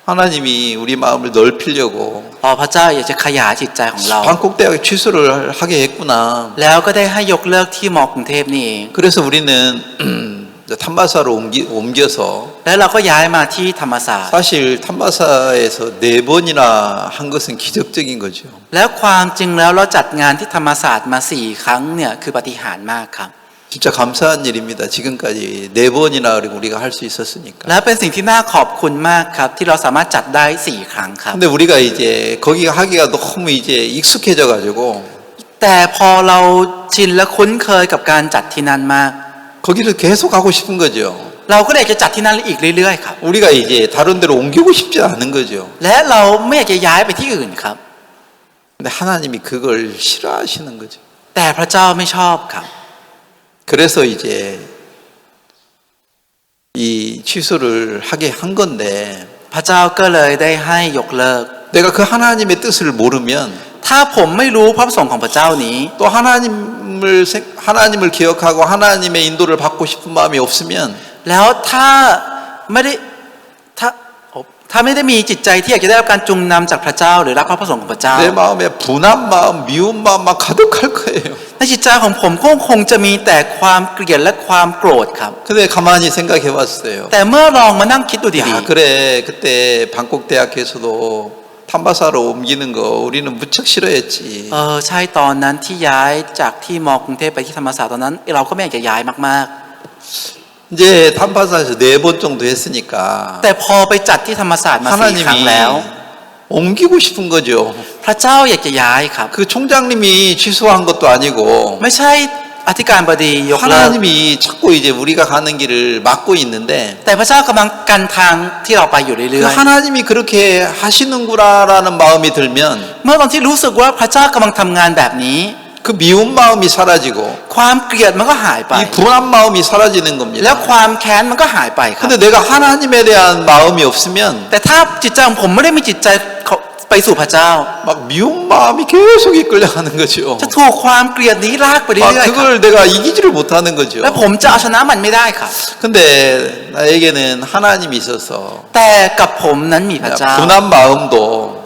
하나님이 우리 마음을 넓히려고 พอพระเจ้าอยากจะขยายจิตใจของเรา 방콕대학에 취소를 하게 했구나. แล้วก็ได้ให้ยกเลิกที่มอกรุงเทพนี่เอง 그래서 우리는 탐마사로 옮겨서 แล้วเราก็ย้ายมาที่ธรรมศาสตร์ 사실 탐마사에서 4번이나 한 것은 기적적인 거죠. แล้วความจริงแล้วเราจัดงานที่ธรรมศาสตร์มา4 ครั้งเนี่ยคือปาฏิหาริย์มากครับ 진짜 감사한 일입니다. 지금까지 4번이나 우리가 할 수 있었으니까. และเป็นสิ่งที่น่าขอบคุณมากครับที่เราสามารถจัดได้4 ครั้งครับ 근데 우리가 이제 거기 하기가 너무 이제 익숙해져 가지고 แต่พอเราชินและคุ้นเคยกับการจัดที่นั่นมาก 거기를 계속 가고 싶은 거죠. เราก็เลยอยากจะจัดที่นั่นอีกเรื่อยๆครับ 우리가 이제 다른 데로 옮기고 싶지 않은 거죠. และเราไม่อยากจะย้ายไปที่อื่นครับ 근데 하나님이 그걸 싫어하시는 거죠. แต่พระเจ้าไม่ชอบครับ 그래서 이제 이 취소를 하게 한 건데 พระเจ้าก็เลยได้ให้ยกเลิก 내가 그 하나님의 뜻을 모르면 ถ้าผมไม่รู้พระประสงค์ของพระเจ้านี้ 또 하나님을 기억하고 하나님의 인도를 받고 싶은 마음이 없으면 แล้วถ้าไม่ได้ถ้าไม่ได้มีจิตใจที่อยากจะได้รับการจุงนำจากพระเจ้าหรือรับพระประสงค์ของพระเจ้า 내 마음에 분한 마음, 미운 마음만 가득할 거예요. ในจิตใจของผมก็คงจะมีแต่ความเกลียดและความโกรธครับ 근데 가만히 생각해 봤어요. แต่เมื่อลองมานั่งคิดดูดี 야, 그래. 그때 방콕대학에서도 탐바사로 옮기는 거 우리는 무척 싫어했지. ใช่ตอนนั้นที่ย้ายจากที่มอกรุงเทพไปที่ธรรมศาสตร์ตอนนั้น เราก็ไม่อยากจะย้ายมาก 이제 탐바사에서 4번 정도 했으니까 ๆ แต่พอไปจัดที่ธรรมศาสตร์มา4 ครั้งแล้ว 하나님이 옮기고 싶은 거죠. พระเจ้าอยากจะย้ายครับ 그 총장님이 취소한 것도 아니고 ไม่ใช่อธิการบดียกเลิก 하나님이 자꾸 이제 우리가 가는 길을 막고 있는데 แต่พระเจ้ากำลังกันทางที่เราไปอยู่ 그 เรื่อย 하나님이 그렇게 하시는구나라는 마음이 들면 ๆ เมื่อตอนที่รู้สึกว่าพระเจ้ากำลังทำงานแบบนี้ 그 미운 마음이 사라지고 ความเกลียดมันก็หายไป 이 분한 마음이 사라지는 แล้ว 겁니다. ความแค้นมันก็หายไปครับ 근데 내가 하나님에 대한 마음이 없으면 แต่ถ้าจิตใจของผมไม่ได้มีจิตใจไปสู่พระเจ้า 막 미운 마음이 계속 이끌려가는 거죠. จะถูกความเกลียดนี้ลากไปเรื่ 막 อยๆครับ 그걸 내가 이기지를 못하는 거죠. และผมจะเอาชนะมันไม่ได้ครับ 근데 나에게는 하나님이 있어서 แต่กับผมนั้นมีพระเจ้า 분한 마음도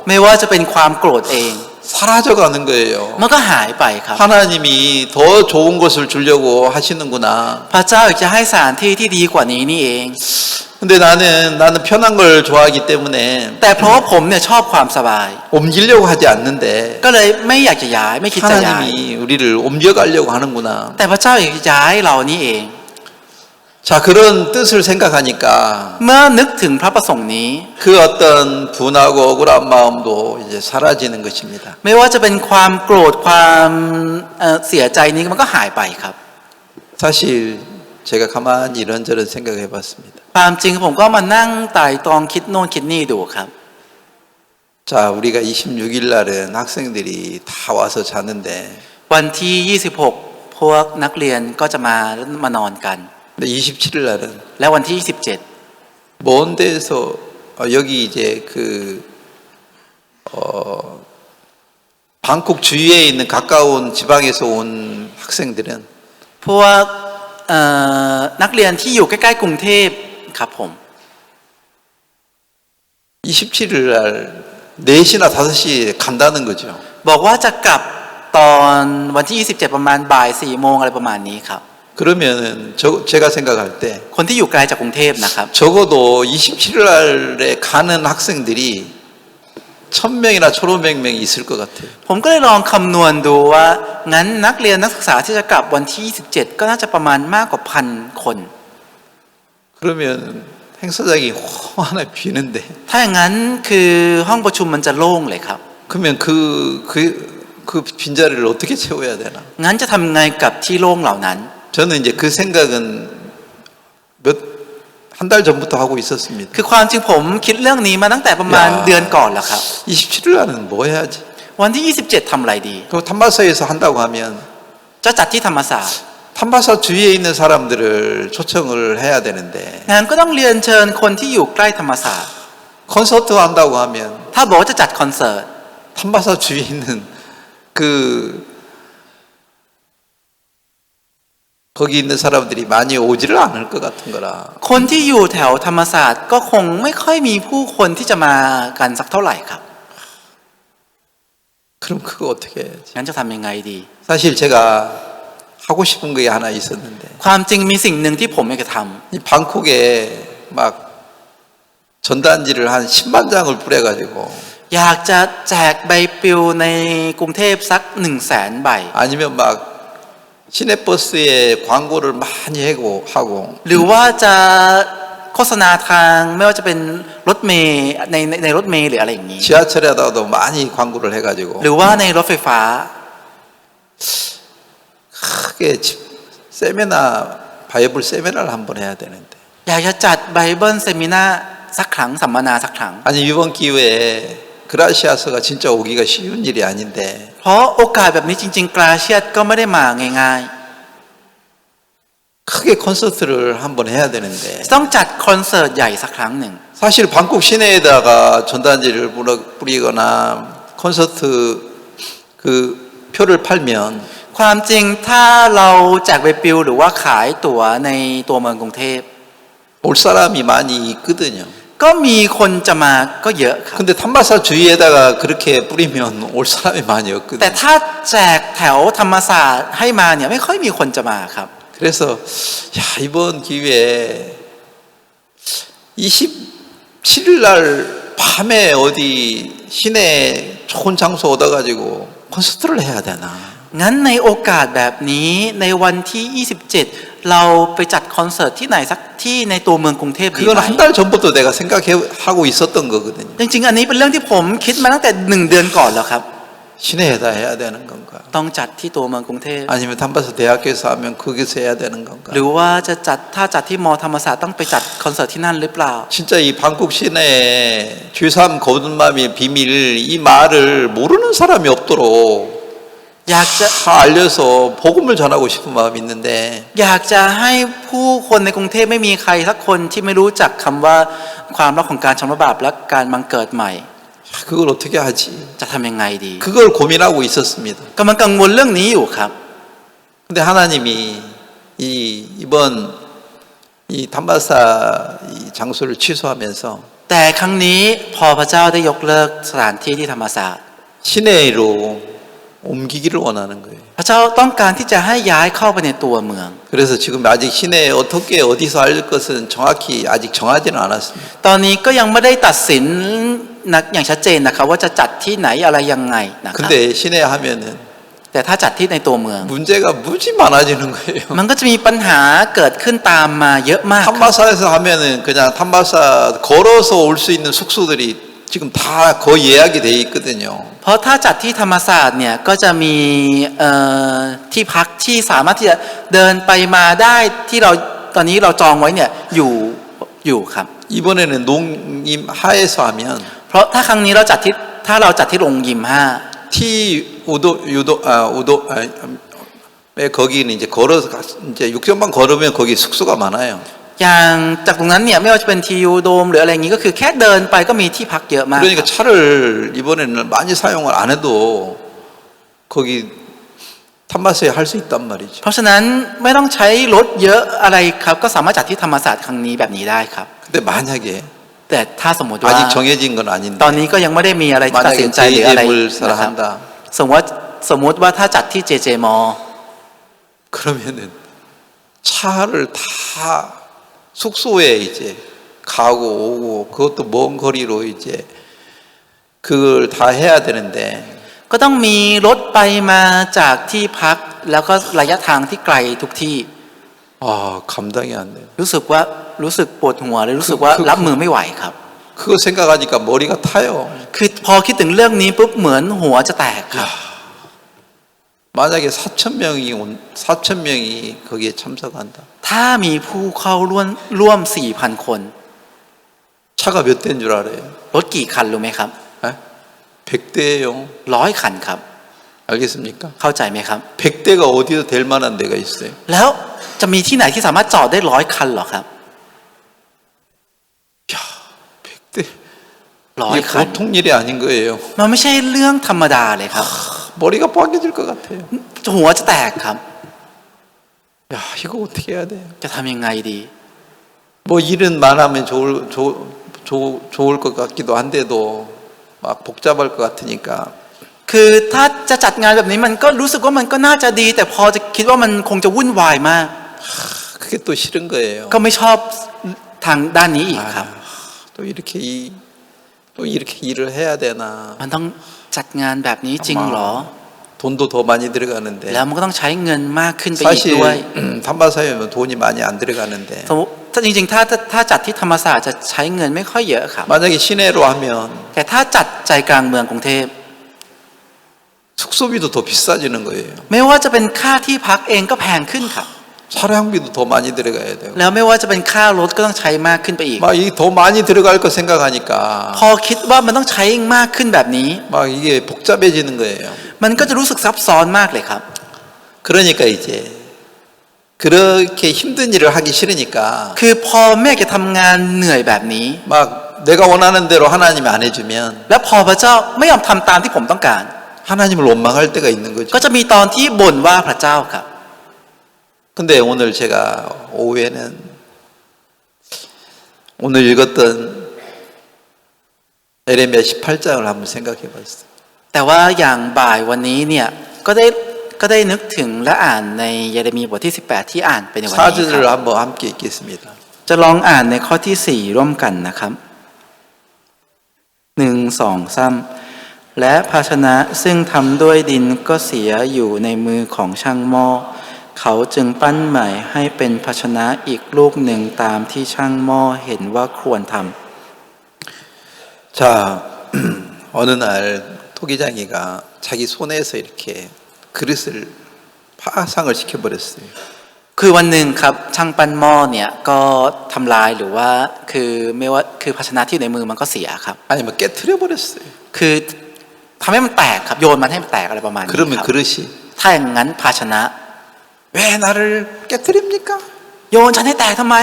ไม่ว่าจะเป็นความโกรธเอง 사라져가는 거예요. มันก็หายไปครับ 하나님이 더 좋은 것을 주려고 하시는구나. พระเจ้าอยากจะให้สถานที่ที่ดีกว่านี้นี่เอง 근데 나는 편한 걸 좋아하기 때문에 แต่เพราะว่าผมเนี่ยชอบความสบาย 옮기려고 하지 않는데 ก็เลยไม่อยากจะย้ายไม่คิดจะย้าย 하나님이 우리를 옮겨가려고 하는구나. แต่พระเจ้าอยากจะย้ายเรานี่เอง 자, 그런 뜻을 생각하니까 เมื่อนึกถึงพระประสงค์นี้ 그 어떤 분하고 억울한 마음도 이제 사라지는 것입니다. ไม่ว่าจะเป็นความโกรธความเสียใจนี้มันก็หายไปครับ 사실 제가 가만히 이런저런 생각해 봤습니다. ความจริงผมก็มานั่งไต่ตรองคิดโน่นคิดนี่ดูครับ 자, 우리가 26일 날은 학생들이 다 와서 자는데 วันที่ 26 พวกนักเรียนก็จะมานอนกัน 근데 27일 날은 และวันที่ 27 먼 데에서 여기 이제 방콕 주위에 있는 가까운 지방에서 온 학생들은 พวกนักเรียนที่อยู่ใกล้ๆกรุงเทพครับผม 27일 날 4시나 5시에 간다는 거죠. บอกว่าจะกลับตอนวันที่ 27 ประมาณบ่าย 4 โมงอะไรประมาณนี้ครับ 그러면은 제가 생각할 때 คนที่อยู่ไกลจากกรุงเทพนะครับ 적어도 27일 날에 가는 학생들이 1,000명이나 1,500명이 있을 것 같아요. ผมก็เลยลองคำนวณดูว่างั้นนักเรียนนักศึกษาที่จะกลับวันที่ 27 ก็น่าจะประมาณมากกว่า 1,000 คน 그러면 행사장이 환하게 비는데 ถ้าอย่างนั้นคือห้องประชุมมันจะโล่งเลยครับ 그러면 그 빈자리를 어떻게 채워야 되나? งั้นจะทำไงกับที่โล่งเหล่านั้น 저는 이제 그 생각은 한 달 전부터 하고 있었습니다. คือความจริงผมคิดเรื่องนี้มาตั้งแต่ประมาณเดือนก่อนแล้วครับ 27일 날은 뭐 해야지? วันที่ 27 ทำอะไรดี 그 탐바사에서 한다고 하면 จะจัดที่ธรรมศาสตร์ 탐바사 주위에 있는 사람들을 초청을 해야 되는데 งั้นก็ต้องเรียนเชิญคนที่อยู่ใกล้ธรรมศาสตร์ 콘서트 한다고 하면 ถ้าบอกว่าจะจัดคอนเสิร์ต 탐바사 주위에 있는 거기 있는 사람들이 많이 오지를 않을 것 같은 거라. คนที่อยู่แถวธรรมศาสตร์ก็คงไม่ค่อยมีผู้คนที่จะมากันสักเท่าไหร่ครับ 그럼 그거 어떻게 해야지? งั้นจะทำยังไงดี 사실 제가 하고 싶은 게 하나 있었는데 ความจริงมีสิ่งหนึ่งที่ผมอยากจะท 이 방콕에 막 전단지를 한 10만 장을 뿌려가지고 ำอยากจะแจกใบปลิวในกรุงเทพสัก 100,000 ใบ 아니면 막 시내버스에 광고를 많이 하고 หรือว่าจะโฆษณาทางไม่ว่าจะเป็นรถเมล์ในรถเมล์หรืออะไรอย่างนี้ 지하철에다가도 많이 광고를 해가지고 หรือว่าในรถไฟฟ้า 크게 세미나 바이블 세미나를 한번 해야 되는데 อยากจะจัดไบเบิลเซมินาสักครั้งสัมมนาสักครั้ง 아니 이번 기회에 그라시아서가 진짜 오기가 쉬운 일이 아닌데 เพราะโอกาสแบบนี้จริงๆกราเชียสก็ไม่ได้มาง่าย 크게 콘서트를 한번 해야 되는데 ๆต้องจัดคอนเสิร์ตใหญ่สักครั้งหนึ่ง 사실 방콕 시내에다가 전단지를 뿌리거나 콘서트 그 표를 팔면 ความจริงถ้าเราแจกใบปลิวหรือว่าขายตั๋วในตัวเมืองกรุงเทพ 올 사람이 많이 있거든요. ก็มีคนจะมาก็เยอะครับ 근데 탐바사 주위에다가 그렇게 뿌리면 올 사람이 많이 แต่ 없거든요. ถ้าแจกแถวธรรมศาสตร์ให้มาเนี่ยไม่ค่อยมีคนจะมาครับ 그래서 야, 이번 기회에 27일 날 밤에 어디 시내 좋은 장소 얻어가지고 콘서트를 해야 되나? งั้นในโอกาสแบบนี้ในวันที่ 27 เราไปจัดคอนเสิร์ตที่ไหนสักที่ในตัวเมืองกรุงเทพดี 그건 ไหม 한 달 전부터 내가 생각하고 있었던 거거든요. จริงๆอันนี้เป็นเรื่องที่ผมคิดมาตั้งแต่1 เดือนก่อนแล้วครับ 시내에다 해야 되는 건가? ต้องจัดที่ตัวเมืองกรุงเทพ 아니면 탐바사 대학교에서 하면 거기서 해야 되는 건가? หรือว่าจะจัดถ้าจัดที่มอธรรมศาสตร์ต้องไปจัดคอนเสิร์ตที่นั่นหรือเปล่า 진짜 이 방콕 시내에 쥐삼 거듭남의 비밀 이 말을 모르는 사람이 없도록 อยากจะ 다 알려서 복음을 전하고 싶은 마음이 있는데 อยากจะให้ผู้คนในกรุงเทพไม่มีใครสักคนที่ไม่รู้จักคำว่าความรักของการชำระบาปและการบังเกิดใหม่ 그걸 어떻게 하지? จะทำยังไงดี 그걸 고민하고 있었습니다. กำลังกังวลเรื่องนี้อยู่ครับ 근데 하나님이 이번 이 담바사 이 장소를 취소하면서 แต่ครั้งนี้พอพระเจ้าได้ยกเลิกสถานที่ที่ธรรมศาสตร์ 시내로 옮기기를 원하는 거예요. พระเจ้าต้องการที่จะให้ย้ายเข้าไปในตัวเมือง 그래서 지금 아직 시내에 어떻게 어디서 할 것은 정확히 아직 정하지는 않았습니다. ตอนนี้ก็ยังไม่ได้ตัดสินอย่างชัดเจนนะครับว่าจะจัดที่ไหนอะไรยังไงนะครับ 근데 시내 하면은 แต่ถ้าจัดที่ในตัวเมือง 문제가 무지 많아지는 거예요. มันก็จะมีปัญหาเกิดขึ้นตามมาเยอะมากครับ 탐마사에서 하면은 그냥 탐마사 걸어서 올 수 있는 숙소들이 지금 다 거의 예약이 돼 있거든요. เพราะถ้าจัดที่ธรรมศาสตร์เนี่ยก็จะมีที่พักที่สามารถที่จะเดินไปมาได้ที่เราตอนนี้เราจองไว้เนี่ยอยู่ครับ 이번에는 농임 하에서 하면 เพราะถ้าครั้งนี้เราจัดที่โรงยิม T 우도 유도 우도 거기는 이제 걸어서 이제 6전방 걸으면 거기 숙소가 많아요. อย่างจากตรงนั้นเนี่ยไม่ว่าจะเป็นทียูโดมหรืออะไรอย่างนี้ก็คือแค่เดินไปก็มีที่พักเยอะมาก 그러니까 차를 이번에는 많이 사용을 안 해도 거기 탐마스에 할 수 있단 말이죠. เพราะฉะนั้นไม่ต้องใช้รถเยอะอะไรครับก็สามารถจัดที่ธรรมศาสตร์ครั้งนี้แบบนี้ได้ครับ 근데 만약에 แต่ถ้าสมมติว่า 아직 정해진 건 아닌데 ตอนนี้ก็ยังไม่ได้มีอะไรที่ตัดสินใจหรืออะไร JJ몰사를 นะครับ 한다. สมมติว่าถ้าจัดที่ JJ Mall 그러면은 차를 다 숙소에 이제 가고 오고 그것도 먼 거리로 이제 그걸 다 해야 되는데 ก็ต้องมีรถไปมาจากที่พักแล้วก็ระยะทางที่ไกลทุกที่ 아 감당이 안 돼요. รู้สึกปวดหัวเลยรู้สึกว่ารับมือไม่ไหวครับ 그거 생각하니까 머리가 타요. คือพอคิดถึงเรื่องนี้ปุ๊บเหมือนหัวจะแตกครับ 만약에 4천 명이 거기에 참석한다. ถ้ามีผู้เข้าร่วม 4,000 คน 차가 몇 대인 줄 알아요? รถกี่คันรู้ไหมครับ 에? 100대예요. 100 คันครับ 알겠습니까? เข้าใจไหมครับ 100대가 어디서 될 만한 데가 있어요? แล้วจะมีที่ไหนที่สามารถจอดได้100 คันหรอครับ 야, 100대. 100 이게 คัน 보통 일이 아닌 거예요. มันไม่ใช่เรื่องธรรมดาเลยครับ 머리가 빠개질 것 같아요. หัวจะแตกครับ 야, 이거 어떻게 해야 돼요? จะทำยังไงดี 뭐 일은 많으면 좋을 것 같기도 한데도 막 복잡할 것 같으니까 คือถ้าจะจัดงานแบบนี้มันก็รู้สึกว่ามันก็น่าจะดี แต่พอจะคิดว่ามันคงจะวุ่นวายมาก 그게 또 싫은 거예요. ก็ไม่ชอบทางด้านนี้อีกครับ 또 이렇게 일을 해야 되나? มันต้องจัดงานแบบนี้จริงเหรอ 돈도 더 많이 들어가는데 แล้วมันก็ต้องใช้เงินมากขึ้นไปอีก 사실 ด้วย 탐바사회면 돈이 많이 안 들어가는데 สมมุติถ้าจริงๆถ้าจัดที่ธรรมศาสตร์จะใช้เงินไม่ค่อยเยอะครับ 만약에 시내로 하면 แต่ถ้าจัดใจกลางเมืองกรุงเทพ 숙소비도 더 비싸지는 거예요. ไม่ว่าจะเป็นค่าที่พักเองก็แพงขึ้นครับ 차량비도 더 많이 들어가야 돼요. แล้วไม่ว่าจะเป็นค่ารถก็ต้องใช้มากขึ้นไปอีก 막 이 더 많이 들어갈 거 생각하니까 พอคิดว่ามันต้องใช้มากขึ้นแบบนี้ 막 이게 복잡해지는 거예요. มันก็จะรู้สึกซับซ้อนมากเลยครับ 그러니까 이제 그렇게 힘든 일을 하기 싫으니까 คือพอแม่จะทำงานเหนื่อยแบบนี้ 막 내가 원하는 대로 하나님이 안 해주면 แล้วพอพระเจ้าไม่ยอมทำตามที่ผมต้องการ 하나님을 원망할 때가 있는 거죠. ก็จะมีตอนที่บ่นว่าพระเจ้าครับ 근데 오늘 제가 오후에는 오늘 읽었던 에레미야 18장을 한번 생각해 봤어요. แต่ว่าอย่างบ่ายวันนี้เนี่ยก็ได้นึกถึงและอ่านในเยเรมีบทที่ 18 ที่อ่านไปในวันนี้ค 4절을 รับ 한번 함께 읽겠습니다. จะลองอ่านในข้อที่ 4 ร่วมกันนะครับ 1 2 3 และภาชนะซึ่งทำด้วยดินก็เสียอยู่ในมือของช่างหม้อเขาจึงปั้นใหม่ให้เป็นภาชนะอีกลูกหนึ่งตามที่ช่างหม้อเห็นว่าควรทำ 자, 어느 날 토기장이가 자기 손에서 이렇게 그릇을 파상을 시켜버렸어요. คือวันหนึ่งครับช่างปั้นหม้อเนี่ยก็ทำลายหรือว่าคือภาชนะที่อยู่ในมือมันก็เสียครับ 아니면 깨트려 버렸어요. คือทำให้มันแตกครับโยนมันให้มันแตกอะไรประมาณนี้ 그러면 ครับ 그릇이 ถ้าอย่างนั้นภาชนะ 왜 나를 깨트립니까? โยนฉันให้แตกทำไม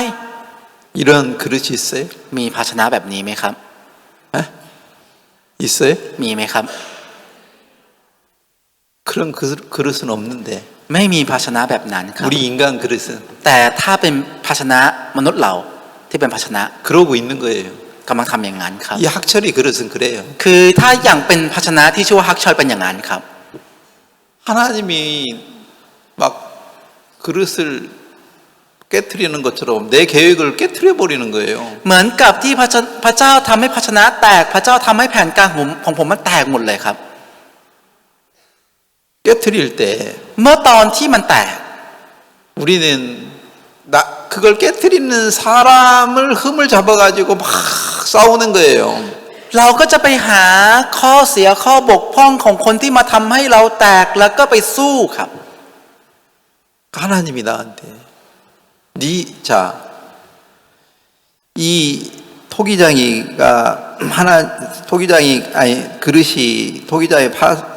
이런 그릇이 있어요? มีภาชนะแบบนี้ไหมครับ 에? 있어요? มีไหมครับ 그런 그릇은 없는데 ไม่มีภาชนะแบบนั้นครับ 우리 인간 그릇은 แต่ถ้าเป็นภาชนะมนุษย์เราที่เป็นภาชนะ 그러고 있는 거예요. กำลังทำอย่างนั้นครับ 이 학철이 그릇은 그래요. คือถ้าอย่างเป็นภาชนะที่ชื่อว่าฮักชอยเป็นอย่างนั้นครับ 하나님이 막 그릇을 깨트리는 것처럼 내 계획을 깨트려 버리는 거예요. เหมือนกับที่พระเจ้าทำให้ภาชนะแตกพระเจ้าทำให้แผนการของผมมันแตกหมดเลยครับ 깨트릴 때 เมื่อตอนที่มันแตก 우리는 그걸 깨트리는 사람을 흠을 잡아가지고 막 싸우는 거예요. เราก็จะไปหาข้อเสียข้อบกพร่องของคนที่มาทำให้เราแตกแล้วก็ไปสู้ครับ 하나님이 나한테 이 토기장이가 토기장이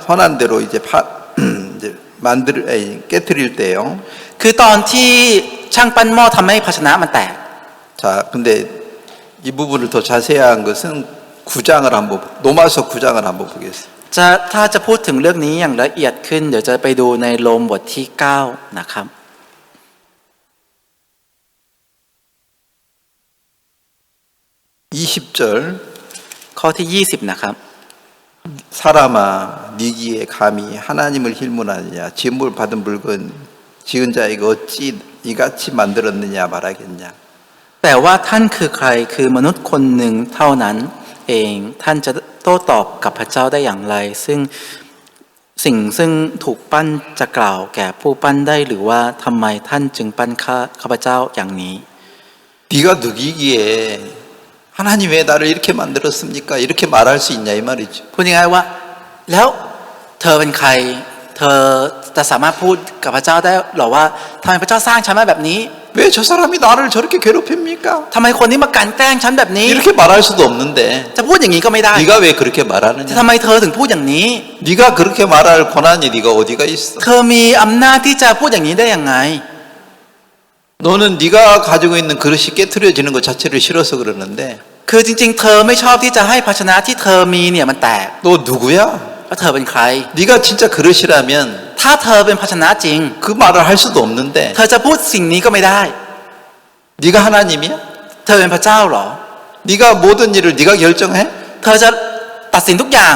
선한 대로 이제 깨트릴 때요. คือตอนที่ช่างปั้นหม้อทำให้ภาชนะมันแตก 자, 근데 이 부분을 더 자세한 것은 로마서 9장을 한번 보겠습니다. ถ้าจะพูดถึงเรื่องนี้อย่างละเอียดขึ้นเดี๋ยวจะไปดูในโรมบทที่ 9 นะครับ 20절 ข้อที่ 20 นะครับ 사람아 네 귀에 감히 하나님을 힐문하느냐 진물 받은 물건 지은 자에게 어찌 이같이 만들었느냐 말하겠냐 แต่ว่าท่านคือใครคือมนุษย์คนหนึ่งเท่านั้นเองท่านจะโต้ตอบกับพระเจ้าได้อย่างไรซึ่งสิ่งซึ่งถูกปั้นจะกล่าวแก่ผู้ปั้นได้หรือว่าทำไมท่านจึงปั้นข้าพเจ้าอย่างนี้ 네가 누기기에 하나님 왜 나를 이렇게 만들었습니까? 이렇게 말할 수 있냐 이 말이죠. พูดง่ายๆว่าแล้วเธอเป็นใครเธอจะสามารถพูดกับพระเจ้าได้หรอว่าทำไมพระเจ้าสร้างฉันมาแบบนี้ 왜 저 사람이 나를 저렇게 괴롭힙니까? ทำไมคนนี้มากลั่นแกล้งฉันแบบนี้ 이렇게 말할 수도 없는데 จะพูดอย่างนี้ก็ไม่ได้ 네가 왜 그렇게 ทำ 말하느냐? ไมเธอถึงพูดอย่างนี้ 네가 그렇게 말할 권한이 네가 어디가 있어? เธอมีอำนาจที่จะพูดอย่างนี้ได้ยังไง 너는 네가 가지고 있는 그릇이 깨트려지는 것 자체를 싫어서 그러는데 คือจริงๆ เธอไม่ชอบที่จะให้ภาชนะที่เธอมีเนี่ยมันแตก 너 누구야? แล้วเธอเป็นใคร 네가 진짜 그릇이라면 ถ้าเธอเป็นภาชนะจริง 그 말을 할 수도 없는데 เธอจะพูดสิ่งนี้ก็ไม่ได้ 네가 하나님이야? เธอเป็นพระเจ้าเหรอ 네가 모든 일을 네가 결정해? เธอจะตัดสินทุกอย่าง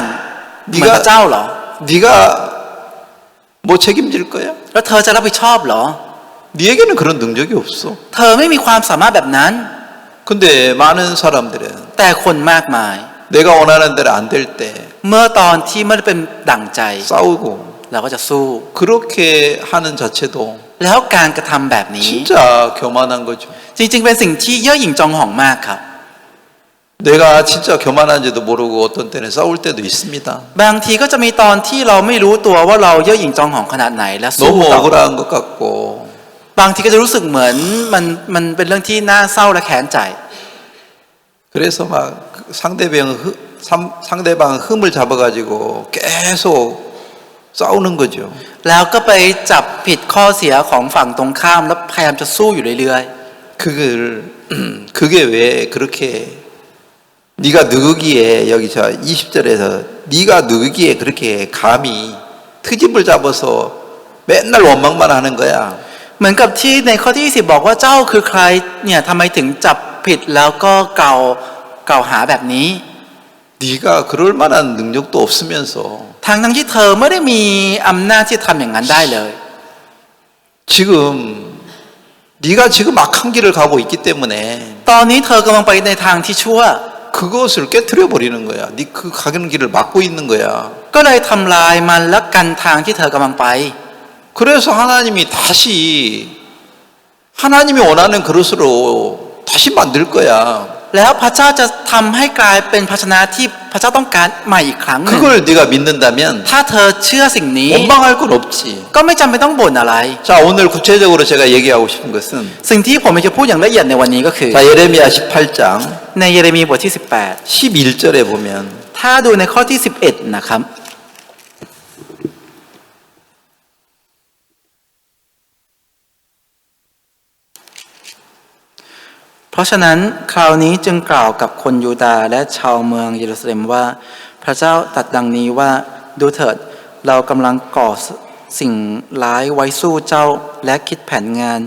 เหมือนพระเจ้าเหรอ 네가 뭐 책임질 거야? แล้วเธอจะรับผิดชอบเหรอ 네에게는 그런 능력이 없어. เธอไม่มีความสามารถแบบนั้น 근데 많은 사람들은 แต่คนมากมาย 내가 원하는 대로 안 될 때 เมื่อตอนที่ไม่ได้เป็นดั่งใจ 싸우고 เราก็จะสู้ 그렇게 하는 자체도 แล้วการกระทำแบบนี้ 진짜 교만한 거죠. จริงๆ เป็นสิ่งที่เย่อหยิ่งจองหองมากครับ 내가 진짜 교만한지도 모르고 어떤 때는 싸울 때도 있습니다. บางทีก็จะมีตอนที่เราไม่รู้ตัวว่าเราเย่อหยิ่งจองหองขนาดไหนและสู้ 너무 ต่อ 억울한 것 같고 บางทีก็จะรู้สึกเหมือนมันเป็นเรื่องที่น่าเศร้าและแค้นใจ 그래서 막 상대방 흠을 잡아가지고 계속 싸우는 거죠. แล้วก็ไปจับผิดข้อเสียของฝั่งตรงข้ามแล้วพยายามจะสู้อยู่เรื่อย 그게 왜 그렇게 네가 누구기에 여기서 20절에서 네가 누구기에 그렇게 감히 트집을 잡아서 맨날 원망만 하는 거야. ๆเหมือนกับที่ในข้อที่20บอกว่าเจ้าคือใครเนี่ยทำไมถึงจับผิดแล้วก็กล่าวหาแบบนี้ 네가 그럴 만한 능력도 없으면서 ทั้งที่เธอไม่ได้มีอำนาจที่ทำอย่างนั้นได้เลย 지금 네가 지금 악한 길을 가고 있기 때문에 ตอนนี้เธอกำลังไปในทางที่ชั่ว 그것을 깨트려 버리는 거야. 네 그 가는 길을 막고 있는 거야. ก็เลยทำลายมันและกันทางที่เธอกำลังไป 그래서 하나님이 다시 하나님이 원하는 그릇으로 다시 만들 거야. แล้วพระเจ้าจะทำให้กลายเป็นภาชนะที่พระเจ้าต้องการใหม่อีกครั้งหนึ่ง 그걸 네가 믿는다면 ถ้าเธอเชื่อสิ่งนี้ 원망할 건 없지. ก็ไม่จำเป็นต้องบ่นอะไร 자, 오늘 구체적으로 제가 얘기하고 싶은 것은 สิ่งที่ผมจะพูดอย่างละเอียดในวันนี้ก็คือ 자, 예레미야 18장 ในเยเรมีบทที่ 11절에 보면 18 ถ้าดูในข้อที่ 11 นะครับ เพราะฉะนั้นคราวนี้จึงกล่าวกับคนยูดาห์และชาวเมืองเยรูซาเล็มว่าพระเจ้าตรัสดังนี้ว่าดูเถิดเรากำลังก่อสิ่งร้ายไว้สู้เจ้าและคิดแผนงาน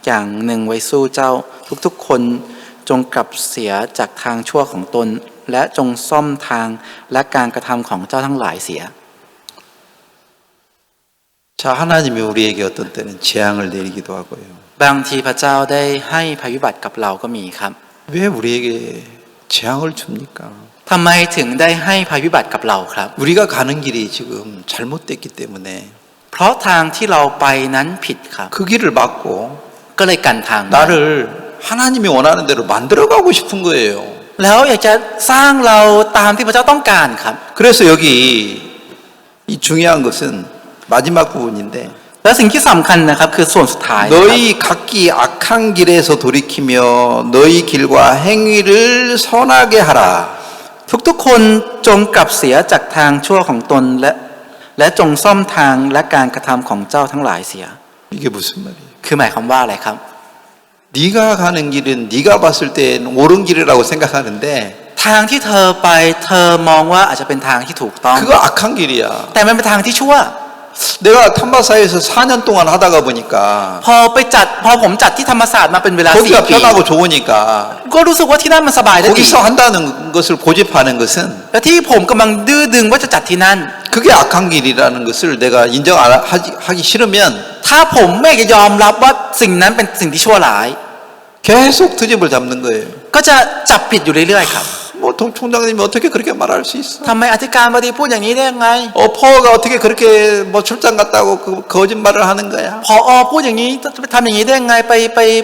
อย่างหนึ่งไว้สู้เจ้าทุกๆคนจงกลับเสียจากทางชั่วของตนและจงซ่อมทางและการกระทำของเจ้าทั้งหลายเสีย 자, 하나님이 우리에게 어떤 때는 재앙을 내리기도 하고요. บางทีพระเจ้าได้ให้ภัยพิบัติกับเราก็มีครับ 왜 우리에게 재앙을 줍니까? ทำไมถึงได้ให้ภัยพิบัติกับเราครับ 우리가 가는 길이 지금 잘못됐기 때문에 เพราะทางที่เราไปนั้นผิดครับ 그 길을 막고 ก็เลยกันทางนั้น 나를 하나님이 원하는 대로 만들어가고 싶은 거예요. แล้วอยากจะสร้างเราตามที่พระเจ้าต้องการครับ 그래서 여기 이 중요한 것은 마지막 부분인데 และสิ่งที่สำคัญนะครับคือส่วนสุดท้ายนะครับ 너희 각기 악한 길에서 돌이키며 너희 길과 행위를 선하게 하라. ทุกๆคนจงกลับเสียจากทางชั่วของตนและจงซ่อมทางและการกระทำของเจ้าทั้งหลายเสีย 이게 무슨 말이에요? คือหมายความว่าอะไรครับ 네가 가는 길은 네가 봤을 땐 옳은 길이라고 생각하는데 ทางที่เธอไปเธอมองว่าอาจจะเป็นทางที่ถูกต้อง 그거 악한 길이야. แต่มันเป็นทางที่ชั่ว 내가 탐바사에서 4년 동안 하다가 보니까 พอผมจัดที่ธรรมศาสตร์มาเป็นเวลา 거기가 4 ปี 편하고 좋으니까 ก็รู้สึกว่าที่นั่นมันสบายและดี 거기서 한다는 것을 고집하는 것은 และที่ผมกำลังดื้อดึงว่าจะจัดที่นั่น 그게 악한 길이라는 것을 내가 인정하기 싫으면 ถ้าผมไม่อยากจะยอมรับว่าสิ่งนั้นเป็นสิ่งที่ชั่วร้าย 계속 트집을 잡는 거예요. ก็จะจับผิดอยู่เรื่อยๆครับ 뭐 총장님이 어떻게 그렇게 말할 수 있어? ทำไมอธิการบดีพูดอย่างนี้ได้ยังไง 포가 어떻게 그렇게 뭐 출장 갔다고 그 거짓말을 하는 거야? พอพูดอย่างนี้จะทำอย่างนี้ได้ยังไง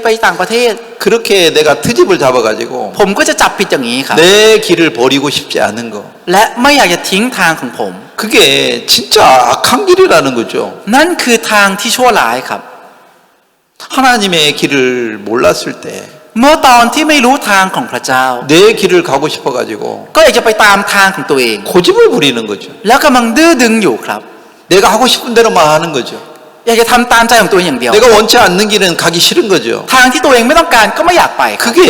ไปต่างประเทศ 그렇게 내가 트집을 잡아가지고 ผมก็จะจับผิดอย่างนี้ครับ 내 길을 버리고 싶지 않은 거. และไม่อยากจะทิ้งทางของผม 그게 진짜 악한 길이라는 거죠. นั่นคือทางที่ชั่วร้ายครับ 하나님의 길을 몰랐을 때 เมื่อตอนที่ไม่รู้ทางของพระเจ้า 내 길을 가고 싶어가지고 ก็อยากจะไปตามทางของตัวเอง 고집을 부리는 거죠. แล้วกำลังดื้อดึงอยู่ครับ 내가 하고 싶은 대로만 하는 거죠. อยากจะทำตามใจของตัวเองอย่างเดียว 내가 원치 않는 길은 가기 싫은 거죠. ทางที่ตัวเองไม่ต้องการก็ไม่อยากไปครับ 그게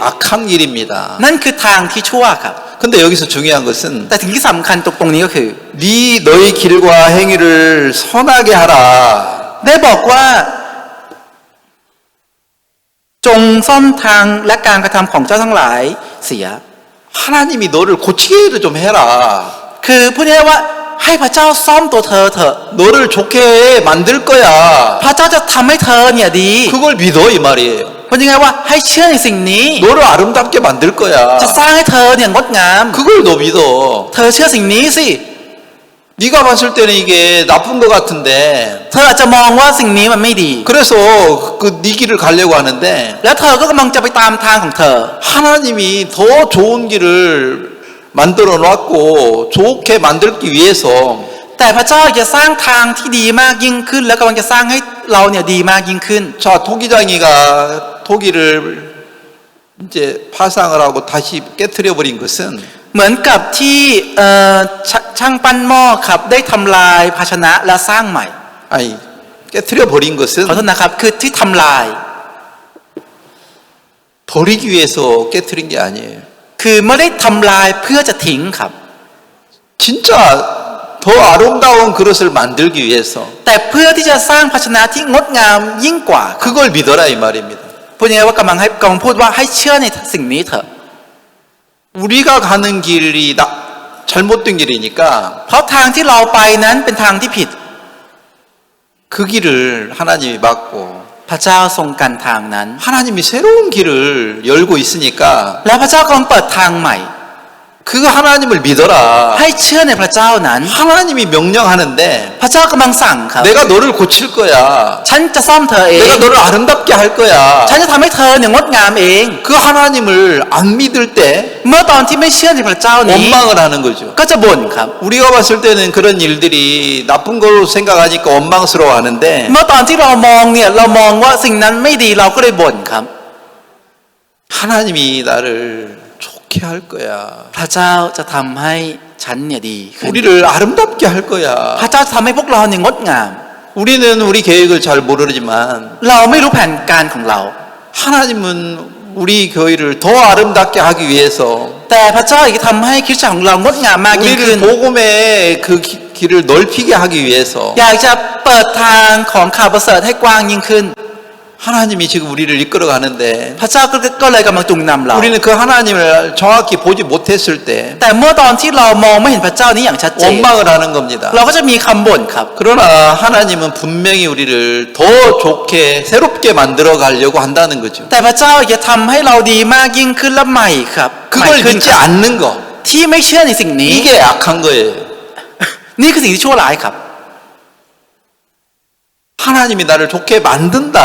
악한 길입니다. นั่นคือทางที่ชั่วครับ 근데 여기서 중요한 것은 แต่สิ่งที่สำคัญตรงนี้ก็คือ 너희 길과 행위를 선하게 하라. ได้บอกว่า จงซ่อมทางและการกระทำของเจ้าทั้งหลายเสีย 하나님이 너를 고치게도 좀 해라. คือพูดง่ายๆว่าให้พระเจ้าซ่อมตัวเธอเถอะ 너를 좋게 만들 거야. พระเจ้าจะทำให้เธอเนี่ยดี 그걸 믿어 이 말이에요. พูดง่ายๆว่าให้เชื่อในสิ่งนี้ 너를 아름답게 만들 거야. จะสร้างให้เธอเนี่ยงดงาม 그걸 너 믿어. เธอเชื่อสิ่งนี้สิ 네가 봤을 때는 이게 나쁜 것 같은데 เธออาจจะมองว่าสิ่งนี้มันไม่ดี 그래서 그 네 길을 가려고 하는데 แล้วเธอก็กำลังจะไปตามทางของเธอ 하나님이 더 좋은 길을 만들어 놨고 좋게 만들기 위해서 แต่พระเจ้าจะสร้างทางที่ดีมากยิ่งขึ้น แล้วกำลังจะสร้างให้เราเนี่ยดีมากยิ่งขึ้น 자 토기장이가 토기를 이제 파상을 하고 다시 깨트려 버린 것은 เหมือนกับที่ช่างปั้นหม้อครับได้ทำลายภาชนะและสร้างใหม่ 아니 깨트려 버린 것은 ขอโทษนะครับคือที่ทำลาย 버리기 위해서 깨트린 게 아니에요. คือไม่ได้ทำลายเพื่อจะทิ้งครับ 진짜 더 아름다운 그릇을 만들기 위해서 แต่เพื่อที่จะสร้างภาชนะที่งดงามยิ่งกว่า 그걸 믿어라 이 말입니다. พูดยังไงว่ากำลังพูดว่าให้เชื่อในสิ่งนี้เถอะ 우리가 가는 길이 잘못된 길이니까 เพราะทางที่เราไปนั้นเป็นทางที่ผิด 그 길을 하나님이 막고 พระเจ้าทรงกันทางนั้น 하나님이 새로운 길을 열고 있으니까 และพระเจ้ากำลังเปิดทางใหม่ 그 하나님을 믿어라. ให้เชื่อในพระเจ้านั้น 하나님이 명령하는데 พระเจ้ากำลังสั่งครับ 내가 너를 고칠 거야. ฉันจะซ่อมเธอเอง 내가 너를 아름답게 할 거야. ฉันจะทำให้เธอเนี่ยงดงามเอง 그 하나님을 안 믿을 때 เมื่อตอนที่ไม่เชื่อในพระเจ้านี้ 원망을 하는 거죠. ก็จะบ่นครับ 우리가 봤을 때는 그런 일들이 나쁜 걸로 생각하니까 원망스러워하는데 เมื่อตอนที่เรามองเนี่ยเรามองว่าสิ่งนั้นไม่ดีเราก็เลยบ่นครับ 하나님이 나를 좋게 할 거야. พระเจ้าจะทำให้ฉันเนี่ยดีขึ้น 우리를 아름답게 할 พระ 거야. เจ้าจะทำให้พวกเราเนี่ยงดงาม 우리는 우리 계획을 잘 모르지만 เราไม่รู้แผนการของเรา 하나님은 우리 교회를 더 아름답게 하기 위해서 แต่พระเจ้าอยากจะทำให้คริสตจักรของเรางดงามมากยิ่งขึ้น 우리를 복음의 그 길을 넓히게 하기 위해서 อยากจะเปิดทางของข่าวประเสริฐให้กว้างยิ่งขึ้น 하나님이 지금 우리를 이끌어 가는데 พระเจ้าก็เลยกำลังจูงนำเรา 우리는 그 하나님을 정확히 보지 못했을 때 แต่เมื่อตอนที่เรามองไม่เห็นพระเจ้านี้อย่างชัดเจน 원망을 하는 겁니다. เราก็จะมีคำบ่นครับ 그러나 하나님은 분명히 우리를 더 좋게 새롭게 만들어 가려고 한다는 거죠. แต่พระเจ้าอยากจะทำให้เราดีมากยิ่งขึ้นและใหม่ครับใหม่ 그걸 ขึ้น 믿지 않는 거 ที่ไม่เชื่อในสิ่งนี้ 이게 악한 거예요. นี่คือสิ่งที่ชั่วร้ายครับ 하나님이 나를 좋게 만든다.